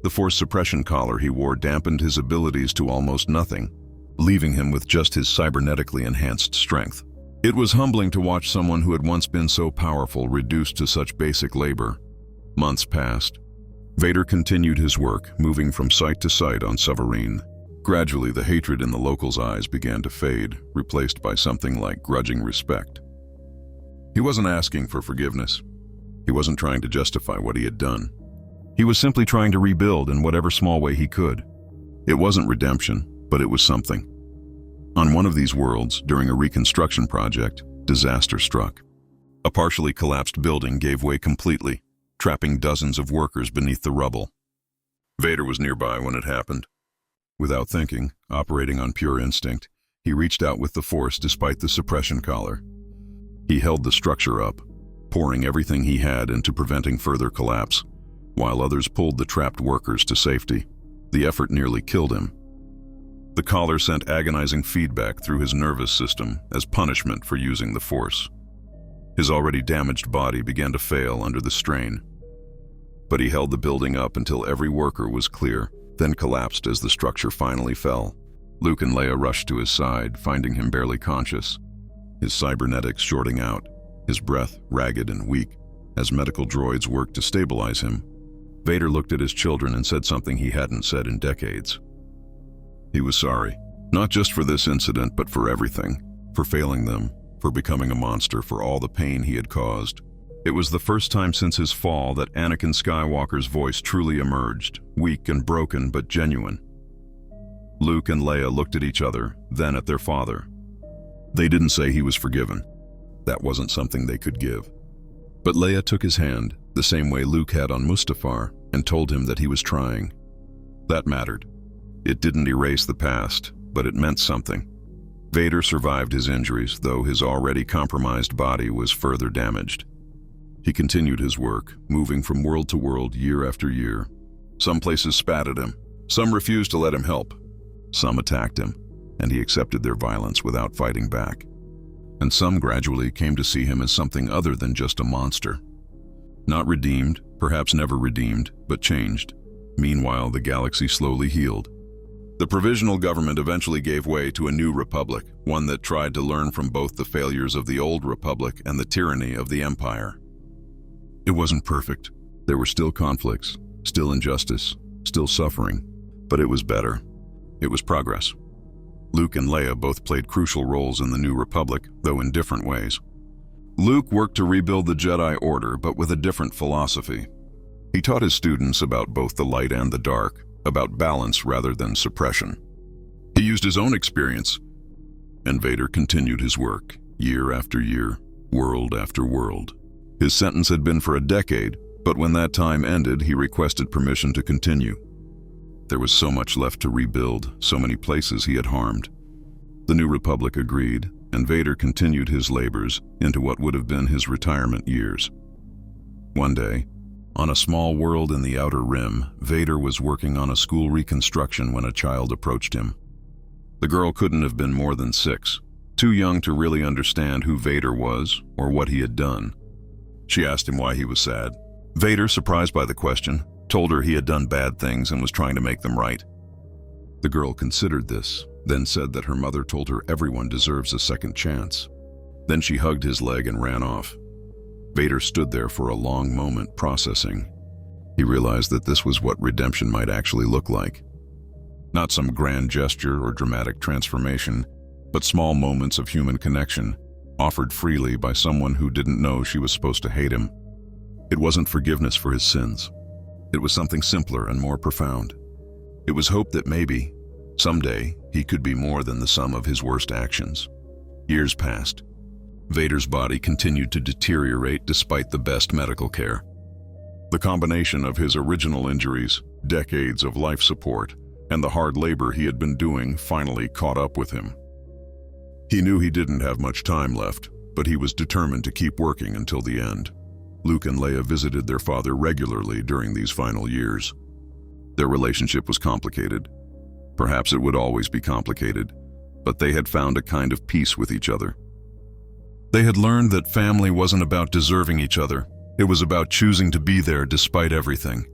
The Force suppression collar he wore dampened his abilities to almost nothing, leaving him with just his cybernetically enhanced strength. It was humbling to watch someone who had once been so powerful reduced to such basic labor. Months passed. Vader continued his work, moving from site to site on Severine. Gradually, the hatred in the locals' eyes began to fade, replaced by something like grudging respect. He wasn't asking for forgiveness. He wasn't trying to justify what he had done. He was simply trying to rebuild in whatever small way he could. It wasn't redemption, but it was something. On one of these worlds, during a reconstruction project, disaster struck. A partially collapsed building gave way completely, trapping dozens of workers beneath the rubble. Vader was nearby when it happened. Without thinking, operating on pure instinct, he reached out with the Force despite the suppression collar. He held the structure up, pouring everything he had into preventing further collapse, while others pulled the trapped workers to safety. The effort nearly killed him. The collar sent agonizing feedback through his nervous system as punishment for using the Force. His already damaged body began to fail under the strain. But he held the building up until every worker was clear, then collapsed as the structure finally fell. Luke and Leia rushed to his side, finding him barely conscious, his cybernetics shorting out, his breath ragged and weak, as medical droids worked to stabilize him. Vader looked at his children and said something he hadn't said in decades. He was sorry, not just for this incident, but for everything, for failing them, for becoming a monster, for all the pain he had caused. It was the first time since his fall that Anakin Skywalker's voice truly emerged, weak and broken but genuine. Luke and Leia looked at each other, then at their father. They didn't say he was forgiven. That wasn't something they could give. But Leia took his hand, the same way Luke had on Mustafar, and told him that he was trying. That mattered. It didn't erase the past, but it meant something. Vader survived his injuries, though his already compromised body was further damaged. He continued his work, moving from world to world year after year. Some places spat at him. Some refused to let him help. Some attacked him, and he accepted their violence without fighting back. And some gradually came to see him as something other than just a monster. Not redeemed, perhaps never redeemed, but changed. Meanwhile, the galaxy slowly healed. The provisional government eventually gave way to a new republic, one that tried to learn from both the failures of the old republic and the tyranny of the Empire. It wasn't perfect. There were still conflicts, still injustice, still suffering, but it was better. It was progress. Luke and Leia both played crucial roles in the new republic, though in different ways. Luke worked to rebuild the Jedi Order, but with a different philosophy. He taught his students about both the light and the dark, about balance rather than suppression. He used his own experience, and Vader continued his work, year after year, world after world. His sentence had been for a decade, but when that time ended, he requested permission to continue. There was so much left to rebuild, so many places he had harmed. The new republic agreed, and Vader continued his labors into what would have been his retirement years. One day, on a small world in the Outer Rim, Vader was working on a school reconstruction when a child approached him. The girl couldn't have been more than 6, too young to really understand who Vader was or what he had done. She asked him why he was sad. Vader, surprised by the question, told her he had done bad things and was trying to make them right. The girl considered this, then said that her mother told her everyone deserves a second chance. Then she hugged his leg and ran off. Vader stood there for a long moment, processing. He realized that this was what redemption might actually look like. Not some grand gesture or dramatic transformation, but small moments of human connection, offered freely by someone who didn't know she was supposed to hate him. It wasn't forgiveness for his sins. It was something simpler and more profound. It was hope that maybe, someday, he could be more than the sum of his worst actions. Years passed. Vader's body continued to deteriorate despite the best medical care. The combination of his original injuries, decades of life support, and the hard labor he had been doing finally caught up with him. He knew he didn't have much time left, but he was determined to keep working until the end. Luke and Leia visited their father regularly during these final years. Their relationship was complicated. Perhaps it would always be complicated, but they had found a kind of peace with each other. They had learned that family wasn't about deserving each other. It was about choosing to be there despite everything.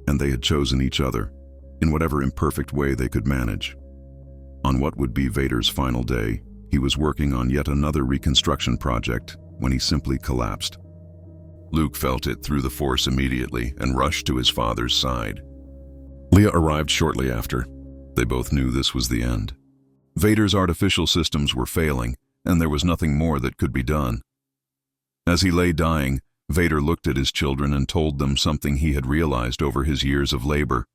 And they had chosen each other, in whatever imperfect way they could manage. On what would be Vader's final day, He was working on yet another reconstruction project when he simply collapsed. Luke felt it through the Force immediately and rushed to his father's side. Leia arrived shortly after. They both knew this was the end. Vader's artificial systems were failing, and there was nothing more that could be done. As he lay dying, Vader looked at his children and told them something he had realized over his years of labor.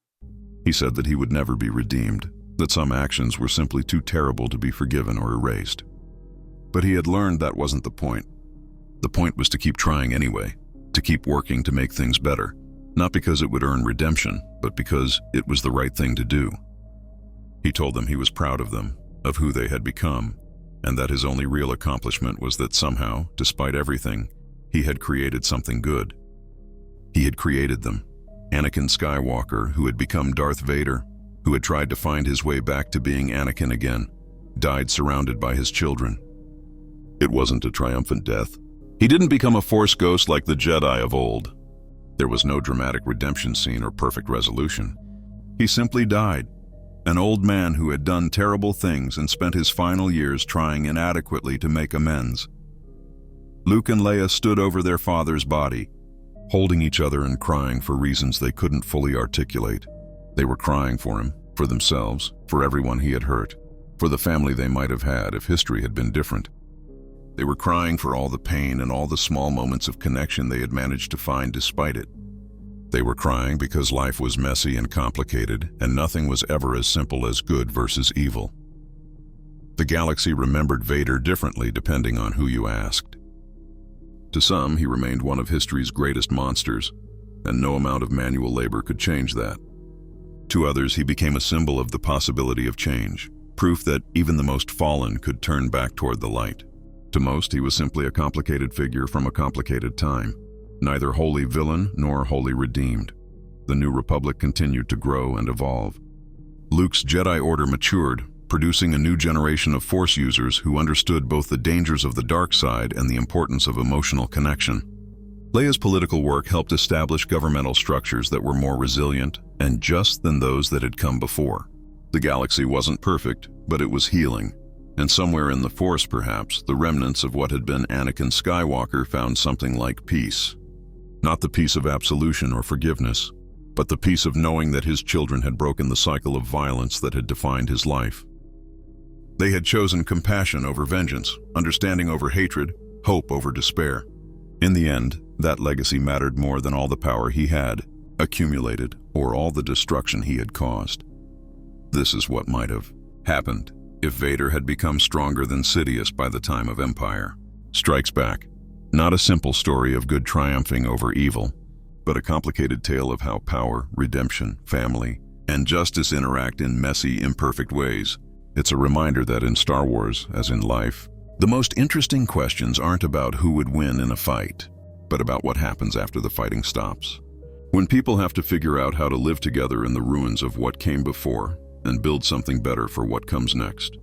He said that he would never be redeemed, that some actions were simply too terrible to be forgiven or erased. But he had learned that wasn't the point. The point was to keep trying anyway, to keep working to make things better, not because it would earn redemption, but because it was the right thing to do. He told them he was proud of them, of who they had become, and that his only real accomplishment was that somehow, despite everything, he had created something good. He had created them. Anakin Skywalker, who had become Darth Vader, who had tried to find his way back to being Anakin again, died surrounded by his children. It wasn't a triumphant death. He didn't become a Force ghost like the Jedi of old. There was no dramatic redemption scene or perfect resolution. He simply died, an old man who had done terrible things and spent his final years trying inadequately to make amends. Luke and Leia stood over their father's body, holding each other and crying for reasons they couldn't fully articulate. They were crying for him, for themselves, for everyone he had hurt, for the family they might have had if history had been different. They were crying for all the pain and all the small moments of connection they had managed to find despite it. They were crying because life was messy and complicated, and nothing was ever as simple as good versus evil. The galaxy remembered Vader differently depending on who you asked. To some, he remained one of history's greatest monsters, and no amount of manual labor could change that. To others, he became a symbol of the possibility of change, proof that even the most fallen could turn back toward the light. To most, he was simply a complicated figure from a complicated time, neither wholly villain nor wholly redeemed. The New Republic continued to grow and evolve. Luke's Jedi Order matured, producing a new generation of Force users who understood both the dangers of the dark side and the importance of emotional connection. Leia's political work helped establish governmental structures that were more resilient and just than those that had come before. The galaxy wasn't perfect, but it was healing. And somewhere in the Force, perhaps, the remnants of what had been Anakin Skywalker found something like peace. Not the peace of absolution or forgiveness, but the peace of knowing that his children had broken the cycle of violence that had defined his life. They had chosen compassion over vengeance, understanding over hatred, hope over despair. In the end, that legacy mattered more than all the power he had accumulated or all the destruction he had caused. This is what might have happened if Vader had become stronger than Sidious by the time of Empire Strikes Back. Not a simple story of good triumphing over evil, but a complicated tale of how power, redemption, family, and justice interact in messy, imperfect ways. It's a reminder that in Star Wars, as in life, the most interesting questions aren't about who would win in a fight, but about what happens after the fighting stops. When people have to figure out how to live together in the ruins of what came before and build something better for what comes next.